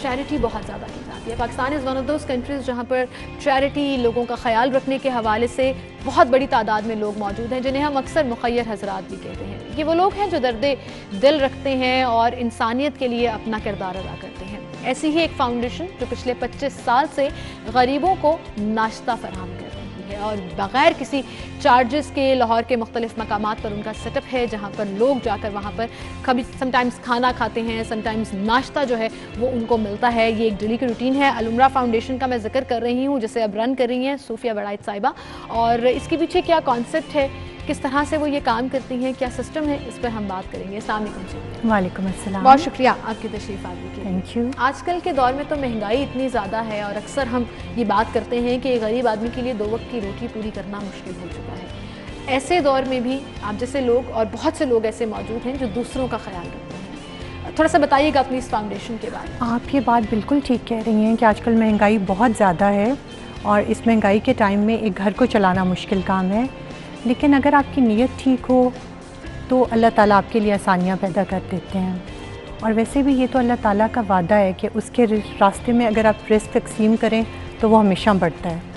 चैरिटी बहुत ज़्यादा की जाती है। Pakistan is one of those countries जहाँ पर चैरिटी, लोगों का ख्याल रखने के हवाले से बहुत बड़ी तादाद में लोग मौजूद हैं, जिन्हें हम अक्सर मुखय्यर हज़रात भी कहते हैं। ये वो लोग हैं जो दर्दे दिल रखते हैं और इंसानियत के लिए अपना किरदार अदा करते हैं। ऐसी ही एक फाउंडेशन जो पिछले 25 साल से गरीबों को नाश्ता फराहम कर रही है और बग़ैर किसी चार्जेस के लाहौर के मुख्तलिफ मकामात पर उनका सेटअप है, जहाँ पर लोग जाकर वहाँ पर कभी समटाइम्स खाना खाते हैं, समटाइम्स नाश्ता जो है वो उनको मिलता है। ये एक डेली की रूटीन है। अलुमरा फाउंडेशन का मैं जिक्र कर रही हूँ, जिसे अब रन कर रही हैं सूफिया बड़ाइत साहिबा, और इसके पीछे क्या कॉन्सेप्ट है, किस तरह से वो ये काम करती हैं, क्या सिस्टम है, इस पर हम बात करेंगे। अस्सलाम वालेकुम जी। वालेकुम अस्सलाम। बहुत शुक्रिया आपकी तशरीफ़ आने के लिए। Thank you. आजकल के दौर में तो महंगाई इतनी ज़्यादा है और अक्सर हम ये बात करते हैं कि गरीब आदमी के लिए 2 वक्त की रोटी पूरी करना मुश्किल हो चुका है। ऐसे दौर में भी आप जैसे लोग और बहुत से लोग ऐसे मौजूद हैं जो दूसरों का ख्याल रखते हैं। थोड़ा सा बताइएगा अपनी इस फाउंडेशन के बारे में। आप ये बात बिल्कुल ठीक कह रही हैं कि आजकल महंगाई बहुत ज़्यादा है और इस महंगाई के टाइम में एक घर को चलाना मुश्किल काम है, लेकिन अगर आपकी नीयत ठीक हो तो अल्लाह ताला आपके लिए आसानियाँ पैदा कर देते हैं। और वैसे भी ये तो अल्लाह ताला का वादा है कि उसके रास्ते में अगर आप रिस्क तकसीम करें तो वो हमेशा बढ़ता है।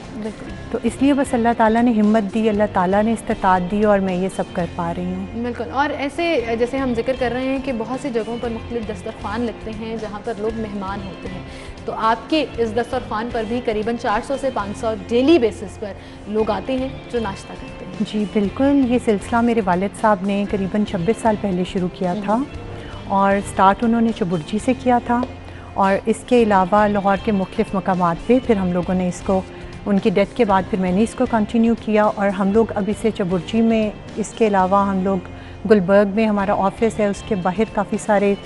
तो इसलिए बस अल्लाह ताला ने हिम्मत दी, अल्लाह ताला ने इस्तिताअत दी और मैं ये सब कर पा रही हूँ। बिल्कुल। और ऐसे जैसे हम जिक्र कर रहे हैं कि बहुत सी जगहों पर मुख्तलिफ दस्तरखान लगते हैं जहाँ पर लोग मेहमान होते हैं, तो आपके इस दस्तरखान पर भी करीबन 400 से 500 डेली बेसिस पर लोग आते हैं जो नाश्ता करते हैं। जी बिल्कुल। ये सिलसिला मेरे वालिद साहब ने करीबन 26 साल पहले शुरू किया था और स्टार्ट उन्होंने चबुर्जी से किया था और इसके अलावा लाहौर के मुख्तलिफ मकामात पे फिर हम लोगों ने इसको, उनकी डेथ के बाद फिर मैंने इसको कंटिन्यू किया और हम लोग अभी से चबुर्जी में, इसके अलावा हम लोग गुलबर्ग में हमारा ऑफिस है, उसके बाहर काफ़ी सारे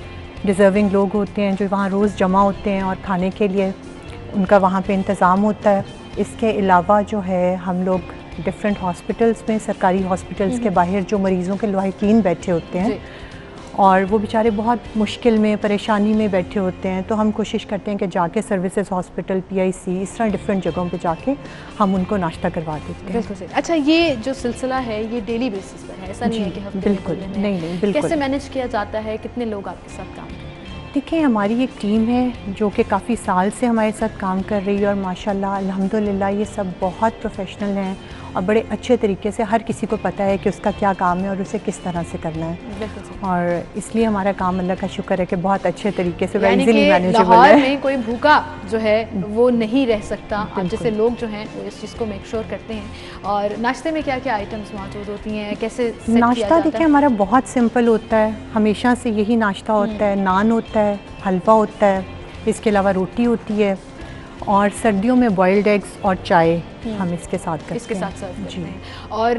डिज़र्विंग लोग होते हैं जो वहाँ रोज़ जमा होते हैं और खाने के लिए उनका वहाँ पे इंतज़ाम होता है। इसके अलावा जो है हम लोग डिफरेंट हॉस्पिटल्स में, सरकारी हॉस्पिटल्स के बाहर जो मरीज़ों के लवाहिकीन बैठे होते हैं और वो बेचारे बहुत मुश्किल में, परेशानी में बैठे होते हैं। तो हम कोशिश करते हैं कि जाके सर्विसेज हॉस्पिटल, PIC, इस तरह डिफरेंट जगहों पे जाके हम उनको नाश्ता करवा देते हैं। बिल्कुल सही। अच्छा, ये जो सिलसिला है ये डेली बेसिस पर है, ऐसा नहीं है कि हफ्ते में बिल्कुल नहीं, बिल्कुल। कैसे मैनेज किया जाता है, कितने लोग आपके साथ काम करते हैं? देखिए, हमारी एक टीम है जो कि काफ़ी साल से हमारे साथ काम कर रही है और माशाल्लाह अल्हम्दुलिल्लाह ये सब बहुत प्रोफेशनल हैं और बड़े अच्छे तरीके से हर किसी को पता है कि उसका क्या काम है और उसे किस तरह से करना है। और इसलिए हमारा काम अल्लाह का शुक्र है कि बहुत अच्छे तरीके से इजीली मैनेजेबल है। लाहौर में कोई भूखा जो है वो नहीं रह सकता। अब जैसे लोग जो हैं वो इस चीज़ को मेक श्योर करते हैं। और नाश्ते में क्या क्या आइटम्स मौजूद होती हैं, कैसे नाश्ता? देखिए, हमारा बहुत सिंपल होता है, हमेशा से यही नाश्ता होता है। नान होता है, हलवा होता है, इसके अलावा रोटी होती है और सर्दियों में बॉइल्ड एग्स और चाय हम इसके साथ करते हैं। इसके साथ सर्व करते हैं। और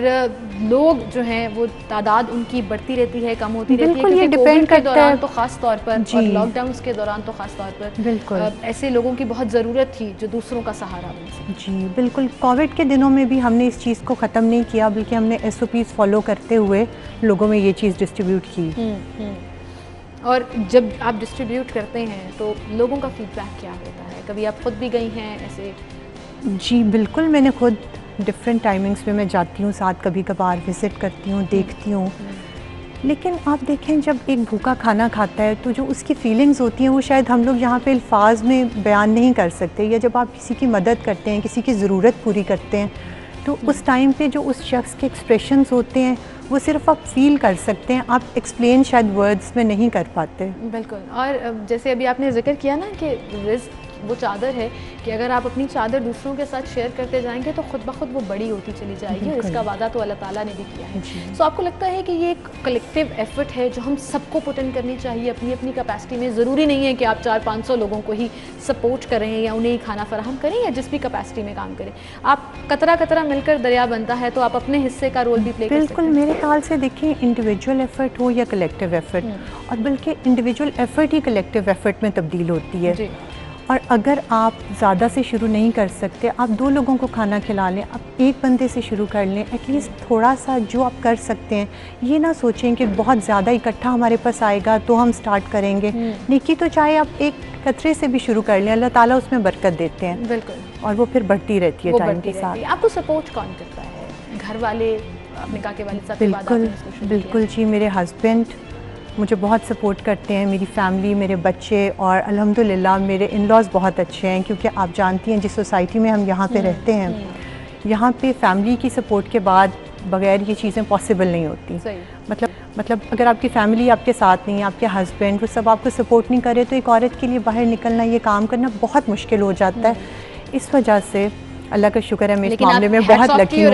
लोग जो हैं वो तादाद उनकी बढ़ती रहती है, कम होती रहती है, बिल्कुल, ये डिपेंड करता है तो खास तौर पर और लॉकडाउन के दौरान तो खास तौर पर बिल्कुल ऐसे लोगों की बहुत ज़रूरत थी जो दूसरों का सहारा बन सके। जी बिल्कुल। कोविड के दिनों में भी हमने इस चीज़ को ख़त्म नहीं किया, बल्कि हमने SOPs फॉलो करते हुए लोगों में ये चीज़ डिस्ट्रीब्यूट की। और जब आप डिस्ट्रीब्यूट करते हैं तो लोगों का फीडबैक क्या होता है? कभी आप खुद भी गई हैं ऐसे? जी बिल्कुल, मैंने खुद डिफरेंट टाइमिंग्स में मैं जाती हूँ, साथ कभी कभार विज़िट करती हूँ, देखती हूँ। लेकिन आप देखें, जब एक भूखा खाना खाता है तो जो उसकी फीलिंग्स होती हैं वो शायद हम लोग यहाँ पे अल्फाज में बयान नहीं कर सकते। या जब आप किसी की मदद करते हैं, किसी की ज़रूरत पूरी करते हैं, तो उस टाइम पे जो उस शख्स के एक्सप्रेशंस होते हैं वो सिर्फ आप फील कर सकते हैं, आप एक्सप्लेन शायद वर्ड्स में नहीं कर पाते। बिल्कुल। और जैसे अभी आपने जिक्र किया ना कि रिस्क वो चादर है कि अगर आप अपनी चादर दूसरों के साथ शेयर करते जाएंगे तो खुद ब खुद वो बड़ी होती चली जाएगी, और इसका वादा तो अल्लाह ताला ने भी किया है। सो आपको लगता है कि ये एक कलेक्टिव एफर्ट है जो हम सबको पुट इन करनी चाहिए अपनी अपनी कैपेसिटी में? ज़रूरी नहीं है कि आप 400-500 लोगों को ही सपोर्ट करें या उन्हें ही खाना फराहम करें या जिस भी कैपेसिटी में काम करें। आप कतरा कतरा मिलकर दरिया बनता है, तो आप अपने हिस्से का रोल भी प्ले कर सकते हैं। बिल्कुल, मेरे ख्याल से देखिए, इंडिविजुअल एफर्ट हो या कलेक्टिव एफर्ट, और बल्कि इंडिविजुअल एफर्ट ही कलेक्टिव एफर्ट में तब्दील होती है। और अगर आप ज़्यादा से शुरू नहीं कर सकते, आप 2 लोगों को खाना खिला लें, आप एक बंदे से शुरू कर लें, एटलीस्ट थोड़ा सा जो आप कर सकते हैं। ये ना सोचें कि बहुत ज़्यादा इकट्ठा हमारे पास आएगा तो हम स्टार्ट करेंगे। नेकी तो चाहे आप एक कतरे से भी शुरू कर लें, अल्लाह ताला उसमें बरकत देते हैं। बिल्कुल। और वो फिर बढ़ती रहती है टाइम के साथ। आपको सपोर्ट कौन करता है? घर वाले, आपने कहा कि वालिद साहब? बिल्कुल जी, मेरे हस्बैंड मुझे बहुत सपोर्ट करते हैं, मेरी फैमिली, मेरे बच्चे, और अल्हम्दुलिल्लाह मेरे इन-लॉज़ बहुत अच्छे हैं। क्योंकि आप जानती हैं जिस सोसाइटी में हम यहाँ पे रहते हैं, यहाँ पे फैमिली की सपोर्ट के बाद बगैर ये चीज़ें पॉसिबल नहीं होती। मतलब अगर आपकी फैमिली आपके साथ नहीं है, आपके हस्बैंड वो सब आपको सपोर्ट नहीं करे, तो एक औरत के लिए बाहर निकलना, ये काम करना बहुत मुश्किल हो जाता है। इस वजह से अल्लाह का शुक्र है मैं इस मामले में बहुत लकी हूँ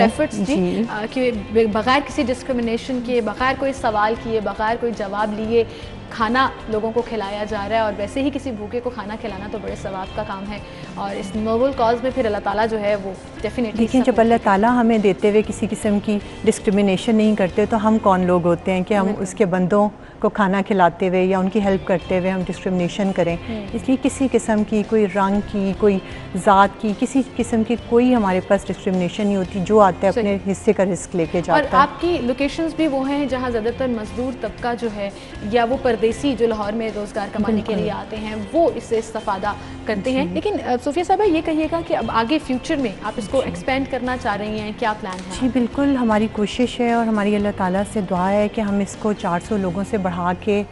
कि बगैर किसी डिस्क्रिमिनेशन किए, बगैर कोई सवाल किए, बगैर कोई जवाब लिए खाना लोगों को खिलाया जा रहा है। और वैसे ही किसी भूखे को खाना खिलाना तो बड़े सवाब का काम है, और इस नोबल कॉज में फिर अल्लाह ताला जो है वो डेफिनेटली। देखिए, जब अल्लाह ताला हमें देते हुए किसी किस्म की डिस्क्रिमिनेशन नहीं करते, तो हम कौन लोग होते हैं कि हम उसके बंदों को खाना खिलाते हुए या उनकी हेल्प करते हुए हम डिस्क्रिमिनेशन करें। इसलिए किसी किस्म की, कोई रंग की, कोई ज़ात की, किसी किस्म की कोई हमारे पास डिस्क्रिमिनेशन नहीं होती। जो आता है अपने हिस्से का रिस्क लेके जाता है। और आपकी लोकेशंस भी वो हैं जहाँ ज़्यादातर मजदूर तबका जो है या वो परदेसी जो लाहौर में रोज़गार कमाने के लिए आते हैं वो इससे इस्तेफादा करते हैं। लेकिन सोफिया साहबा, ये कहिएगा कि अब आगे फ्यूचर में आप इसको एक्सपेंड करना चाह रही हैं, क्या प्लान है? जी बिल्कुल, हमारी कोशिश है और हमारी अल्लाह ताला से दुआ है कि हम इसको 400 लोगों से बढ़ा के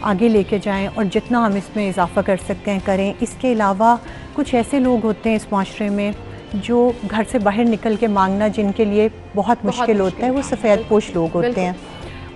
आगे लेके जाएं, और जितना हम इसमें इजाफ़ा कर सकते हैं करें। इसके अलावा कुछ ऐसे लोग होते हैं इस माशरे में जो घर से बाहर निकल के मांगना जिनके लिए बहुत मुश्किल होता है, वो सफ़ेद पोश लोग होते हैं।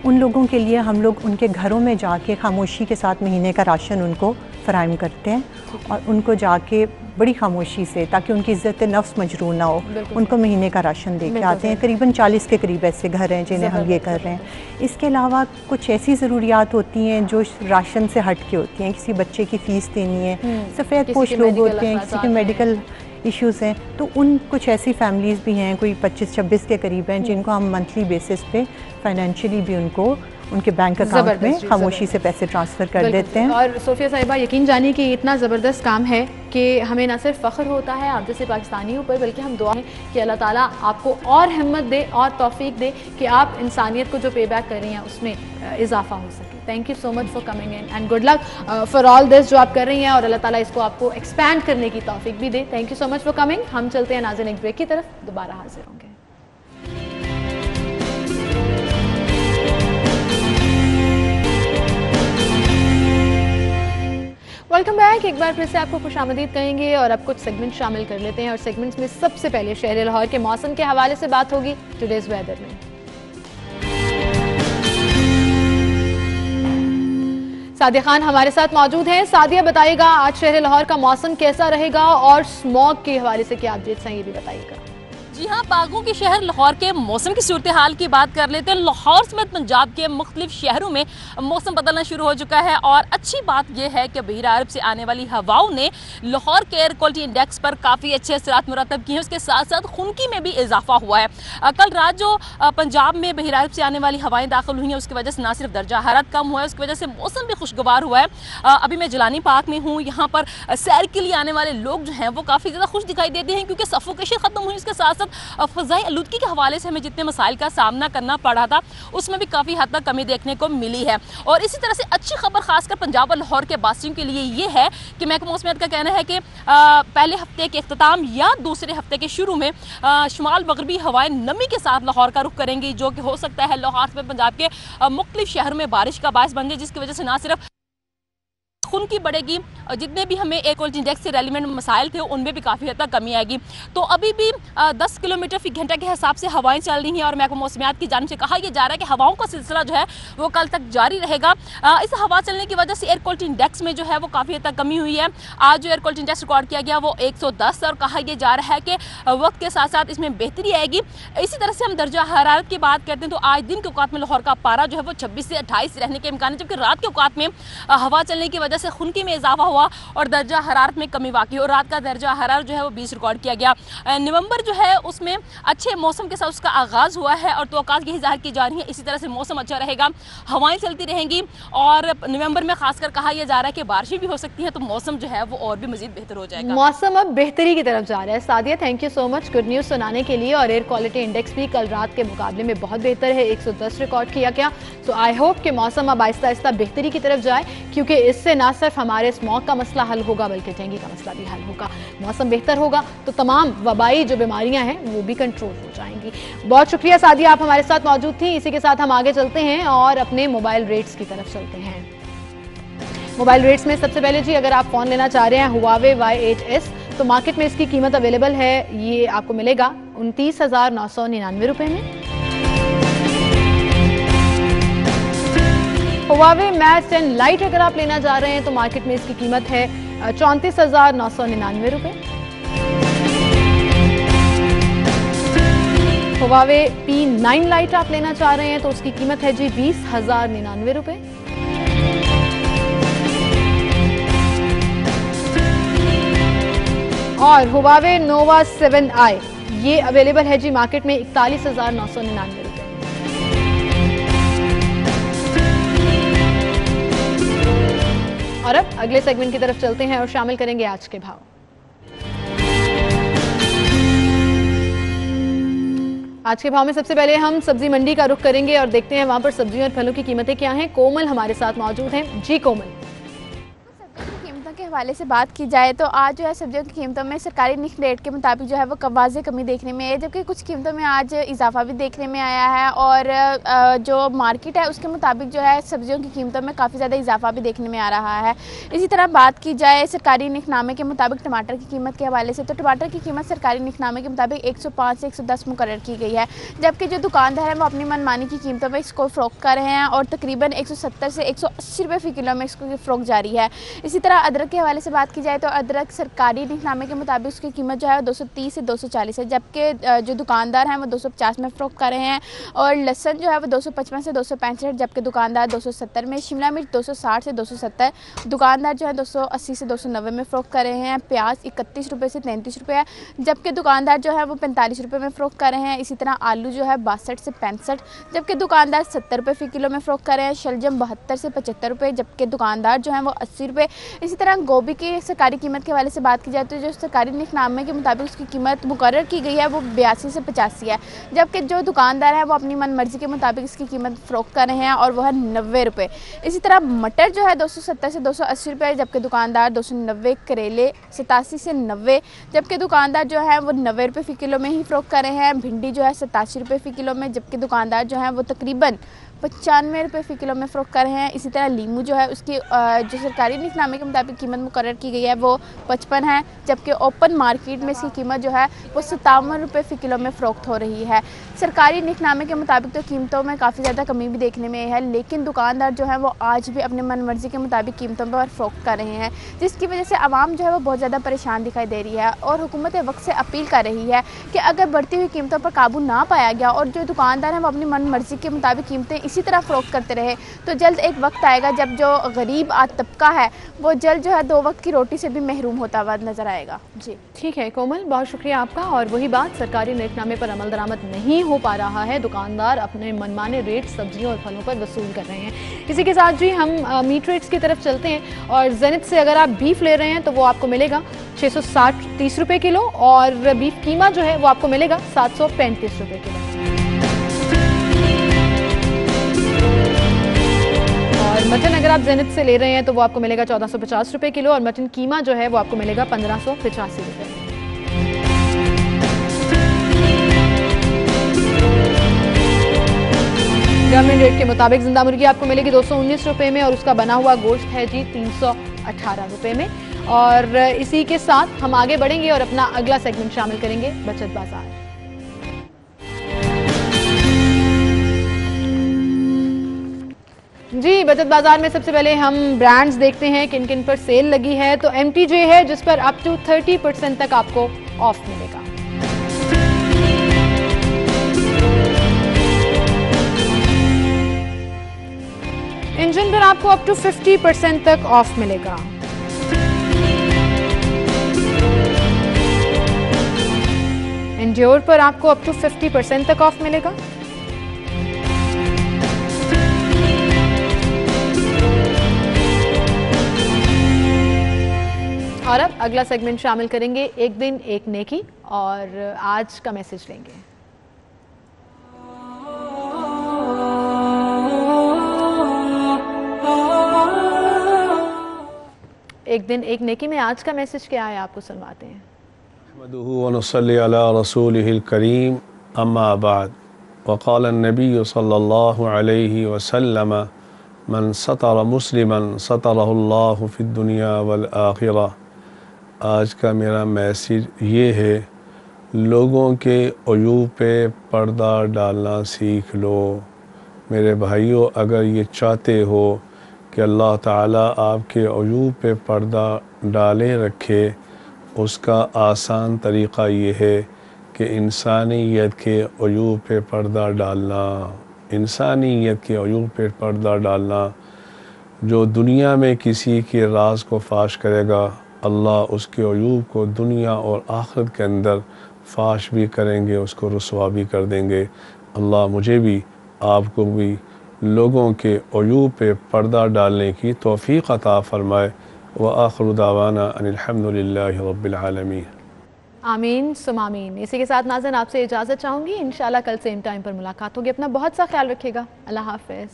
उन लोगों के लिए हम लोग उनके घरों में जाके खामोशी के साथ महीने का राशन उनको फ़राहम करते हैं, और उनको जाके बड़ी खामोशी से, ताकि उनकी इज़्ज़त नफ्स मजरूह ना हो, उनको महीने का राशन दे के आते हैं। करीबन 40 के करीब ऐसे घर हैं जिन्हें हम ये कर रहे हैं। इसके अलावा कुछ ऐसी ज़रूरियात होती हैं जो राशन से हट के होती हैं। किसी बच्चे की फ़ीस देनी है, सफ़ेद पोश लोग होते हैं, किसी के मेडिकल इश्यूज़ हैं, तो उन कुछ ऐसी फैमिलीज़ भी हैं, कोई 25-26 के करीब हैं, जिनको हम मंथली बेसिस पे फाइनेंशियली भी उनको उनके बैंक अकाउंट में खामोशी से पैसे ट्रांसफ़र कर देते हैं। और सोफिया साहिबा, यकीन जानिए कि इतना ज़बरदस्त काम है कि हमें ना सिर्फ फ़ख्र होता है आप जैसे पाकिस्तानियों पर, बल्कि हम दुआ है कि अल्लाह ताला आपको और हिम्मत दे और तौफीक दे कि आप इंसानियत को जो पे बैक कर रही हैं उसमें इजाफा हो सके। Thank you so much for coming in and good luck for all this जो आप कर रही हैं, और अल्लाह ताला इसको आपको एक्सपैंड करने की तौफीक भी दे। Thank you so much for coming. हम चलते हैं नाज़रीन एक ब्रेक की तरफ, दोबारा हाजिर होंगे। Welcome back. एक बार फिर से आपको खुशामदीद कहेंगे और अब कुछ सेगमेंट शामिल कर लेते हैं, और सेगमेंट्स में सबसे पहले शहर लाहौर के मौसम के हवाले से बात होगी टुडेज वेदर में। सादिया खान हमारे साथ मौजूद हैं। सादिया, बताइएगा आज शहर लाहौर का मौसम कैसा रहेगा और स्मॉग के हवाले से क्या अपडेट्स हैं ये भी बताइएगा। जी हाँ, बागों के शहर लाहौर के मौसम की सूरत हाल की बात कर लेते हैं। लाहौर समेत पंजाब के मुख्तलिफ शहरों में मौसम बदलना शुरू हो चुका है, और अच्छी बात यह है कि बहरा अरब से आने वाली हवाओं ने लाहौर के एयर क्वालिटी इंडेक्स पर काफ़ी अच्छे असरात मुरतब किए हैं। उसके साथ साथ खुनकी में भी इजाफा हुआ है। कल रात जो पंजाब में बहरा अरब से आने वाली हवाएं दाखिल हुई हैं उसकी वजह से ना सिर्फ दर्जा हरारत कम हुआ है, उसकी वजह से मौसम भी खुशगवार हुआ है। अभी मैं जलानी पार्क में हूँ, यहाँ पर सैर के लिए आने वाले लोग जो हैं वो काफ़ी ज़्यादा खुश दिखाई देते हैं, क्योंकि सफोकेशन खत्म हुई। उसके साथ साथ फ़ज़ाई आलूदगी के हवाले से हमें जितने मसाइल का सामना करना पड़ा था उसमें भी काफ़ी हद तक कमी देखने को मिली है। और इसी तरह से अच्छी खबर खासकर पंजाब और लाहौर के वासियों के लिए ये है कि महकमा मौसमियात का कहना है कि पहले हफ्ते के अख्ताम या दूसरे हफ्ते के शुरू में शुमाल मगरबी हवाएं नमी के साथ लाहौर का रुख करेंगी, जो कि हो सकता है लाहौर में पंजाब के मुख्तलिफ शहरों में बारिश का बायस बन जाए, जिसकी वजह से ना सिर्फ खुनकी बढ़ेगी, जितने भी हमें एयर क्वालिटी इंडेक्स से रेलिवेंट मसाइल थे उनमें भी काफ़ी हद तक कमी आएगी। तो अभी भी 10 किलोमीटर फी घंटा के हिसाब से हवाएं चल रही हैं, और महकमा मौसमियात की जानिब से कहा यह जा रहा है कि हवाओं का सिलसिला जो है वो कल तक जारी रहेगा। इस हवा चलने की वजह से एयर क्वालिटी इंडेक्स में जो है वो काफ़ी हद तक कमी हुई है। आज जो एयर क्वालिटी इंडेक्स रिकॉर्ड किया गया वो 110, और कहा यह जा रहा है कि वक्त के साथ साथ इसमें बेहतरी आएगी। इसी तरह से हम दर्जा हरारत की बात करते हैं तो आज दिन के औकात में लाहौर का पारा जो है वो 26 से 28 रहने के इम्कान है, जबकि रात के औकात में हवा चलने की वजह से खुनकी में इजाफा हुआ और दर्जा हरारत में कमी वाक़ई, और रात का दर्जा हरारत जो है वो 20 रिकॉर्ड किया गया। नवंबर जो है उसमें अच्छे मौसम के साथ उसका आगाज़ हुआ है, और तवक्कात यही ज़ाहिर की जा रही है इसी तरह से मौसम अच्छा रहेगा, हवाएं चलती रहेंगी, और नवंबर में खासकर कहा यह जा रहा है कि बारिशें भी हो सकती हैं, तो मौसम जो है वो और भी मजीद बेहतर हो जाएगा। मौसम अब बेहतरी की तरफ जा रहा है। Sadia, thank you so much good news सुनाने के लिए। और एयर क्वालिटी इंडेक्स भी कल रात के मुकाबले में बहुत बेहतर है, 110 रिकॉर्ड किया गया। तो आई होप कि मौसम अब आहिस्ता आहिस्ता बेहतरी की तरफ जाए, क्योंकि इससे ना सिर्फ हमारे स्मॉग का मसला हल होगा बल्कि डेंगू का मसला भी हल होगा। मौसम बेहतर होगा तो तमाम वबाई जो बीमारियां हैं वो भी कंट्रोल हो जाएंगी। बहुत शुक्रिया सादिया, आप हमारे साथ मौजूद थी। इसी के साथ हम आगे चलते हैं और अपने मोबाइल रेट्स की तरफ चलते हैं। मोबाइल रेट्स में सबसे पहले जी, अगर आप फ़ोन लेना चाह रहे हैं हुआवे Y8s, तो मार्केट में इसकी कीमत अवेलेबल है, ये आपको मिलेगा 29,999 रुपये में। हुआवे मैक्स 10 लाइट अगर आप लेना चाह रहे हैं तो मार्केट में इसकी कीमत है 34,999 रुपये। हुआवे P9 लाइट आप लेना चाह रहे हैं तो उसकी कीमत है जी 20,099 रुपये। और हुआवे नोवा 7i ये अवेलेबल है जी मार्केट में 41,999 रुपये। और अब अगले सेगमेंट की तरफ चलते हैं और शामिल करेंगे आज के भाव। आज के भाव में सबसे पहले हम सब्जी मंडी का रुख करेंगे और देखते हैं वहां पर सब्जियों और फलों की कीमतें क्या हैं। कोमल हमारे साथ मौजूद हैं। जी कोमल, के हवाले से बात की जाए तो आज जो है सब्जियों की कीमतों में सरकारी निख रेट के मुताबिक जो है वो वाज़ेह कमी देखने में है, जबकि कुछ कीमतों में आज इजाफा भी देखने में आया है, और जो मार्केट है उसके मुताबिक जो है सब्जियों की कीमतों में काफ़ी ज़्यादा इजाफा भी देखने में आ रहा है। इसी तरह बात की जाए सरकारी निखनामे के मुताबिक टमाटर की कीमत के हवाले से, तो टमाटर की कीमत सरकारी निखनामे के मुताबिक 105 से 110 मुकर्रर की गई है, जबकि जो दुकानदार हैं वो अपनी मनमानी की कीमतों में इसको फ़रोख्त कर रहे हैं और तकरीबन 170 से 180 रुपये फ़ी किलो में इसको फ़रोख्त जारी है। इसी तरह अदरक के हवाले से बात की जाए तो अदरक सरकारी निकनामे के मुताबिक उसकी कीमत जो है 230 से 240 है, जबकि जो दुकानदार हैं वो 250 में फ़रोख्त कर रहे हैं। और लहसुन जो है वो 255 से 265, जबकि दुकानदार 270 में। शिमला मिर्च 260 से 270, दुकानदार जो है 280 से 290 में फ़रोख्त कर रहे हैं। प्याज 31 रुपये से 33 रुपये है, जबकि दुकानदार जो है वो 45 रुपये में फ़रोख्त कर रहे हैं। इसी तरह आलू जो है 62 से 65, जबकि दुकानदार 70 रुपये फ़ी किलो में फ़रोख्त कर रहे हैं। शलजम 72 से 75 रुपये, जबकि दुकानदार जो है वो 80 रुपये। इसी तरह गोभी की सरकारी कीमत के हवाले से बात की जाए तो जो सरकारी निकनामे के मुताबिक उसकी कीमत मुकर्रर की गई है वो 82 से 85 है, जबकि जो दुकानदार है वो अपनी मन मर्जी के मुताबिक इसकी कीमत फ़रोख्त कर रहे हैं और वह है 90 रुपये। इसी तरह मटर जो है 270 से 280 रुपये, जबकि दुकानदार 290। करेले 87 से 90, जबकि दुकानदार जो है वो 90 रुपये फ़ी किलो में ही फ़रोख्त कर रहे हैं। भिंडी जो है 87 रुपये फ़ी किलो में, जबकि दुकानदार जो है वो तकरीबन 95 रुपये फ़ी किलो में फ़रोख्त कर रहे हैं। इसी तरह लीमू जो है उसकी जो सरकारी निकनामे के मुताबिक कीमत मुकर्रर की गई है वो 55 है, जबकि ओपन मार्केट में इसकी कीमत जो है वो 57 रुपये फ़ी किलो में फ़रोख्त हो रही है। सरकारी निकनामे के मुताबिक तो कीमतों में काफ़ी ज़्यादा कमी भी देखने में आई है, लेकिन दुकानदार जो है वो आज भी अपने मन मर्जी के मुताबिक कीमतों पर फ़रोख्त कर रहे हैं, जिसकी वजह से आवाम जो है वो बहुत ज़्यादा परेशान दिखाई दे रही है। और हुकूमत वक्त से अपील कर रही है कि अगर बढ़ती हुई कीमतों पर काबू ना पाया गया और जो दुकानदार हैं वो अपनी मन मर्जी के मुताबिक कीमतें इसी तरह फ़रोख्त करते रहे तो जल्द एक वक्त आएगा जब जो गरीब तबका है वो जल्द जो है 2 वक्त की रोटी से भी महरूम होता हुआ नजर आएगा। जी ठीक है कोमल, बहुत शुक्रिया आपका। और वही बात, सरकारी निकनामे पर अमल दरामद नहीं हो पा रहा है, दुकानदार अपने मनमाने रेट सब्जियों और फलों पर वसूल कर रहे हैं। इसी के साथ जी हम मीट रेट्स की तरफ चलते हैं और जेनिथ से अगर आप बीफ ले रहे हैं तो वो आपको मिलेगा 660 रुपये किलो और बीफ कीमा जो है वो आपको मिलेगा 735 रुपये किलो। और मटन अगर आप जेनिथ से ले रहे हैं तो वो आपको मिलेगा 1450 रुपये किलो और मटन कीमा जो है वो आपको मिलेगा 1585 रुपये। गवर्नमेंट रेट के मुताबिक जिंदा मुर्गी आपको मिलेगी 219 रुपये में और उसका बना हुआ गोश्त है जी 318 रुपये में। और इसी के साथ हम आगे बढ़ेंगे और अपना अगला सेगमेंट शामिल करेंगे बचत बाजार। जी बचत बाजार में सबसे पहले हम ब्रांड्स देखते हैं किन किन पर सेल लगी है। तो MTJ है जिस पर अप टू 30% तक आपको ऑफ मिलेगा। इंजन पर आपको अप टू 50% तक ऑफ मिलेगा। एंड्योर पर आपको अप टू 50% तक ऑफ मिलेगा। और अब अगला सेगमेंट शामिल करेंगे एक दिन एक नेकी और आज का मैसेज लेंगे। एक दिन एक नेकी में आज का मैसेज क्या है आपको सुनवाते हैं। अहमदुहु व नसल्ली अला रसूलिहिल करीम अम्मा बाद वक़ाल नबी सल्लल्लाहु अलैहि वसल्लम मन सतर मुस्लिमन सतरहुल्लाहु फिद दुनिया वल आखिरह। आज का मेरा मैसेज ये है, लोगों के अयूब पे पर्दा डालना सीख लो। मेरे भाइयों, अगर ये चाहते हो कि अल्लाह ताला आपके अयूब पे पर्दा डाले रखे, उसका आसान तरीक़ा ये है कि इंसानियत के अयूब पे पर्दा डालना। इंसानियत के अयूब पे पर्दा डालना। जो दुनिया में किसी के राज को फाश करेगा, अल्लाह उसके अयूब को दुनिया और आखिरत के अंदर फाश भी करेंगे, उसको रुसवा भी कर देंगे। अल्लाह मुझे भी आपको भी लोगों के अयूब पे पर्दा डालने की तौफ़ीक़ अता फ़रमाए। व आखिरु दावाना अनिल हम्दुलिल्लाहि रब्बिल आलमीन। आमीन सुम आमीन। इसी के साथ नाज़रीन आपसे इजाज़त चाहूँगी। इंशाल्लाह कल सेम टाइम पर मुलाकात होगी। अपना बहुत सा ख्याल रखिएगा। अल्लाह हाफ़िज़।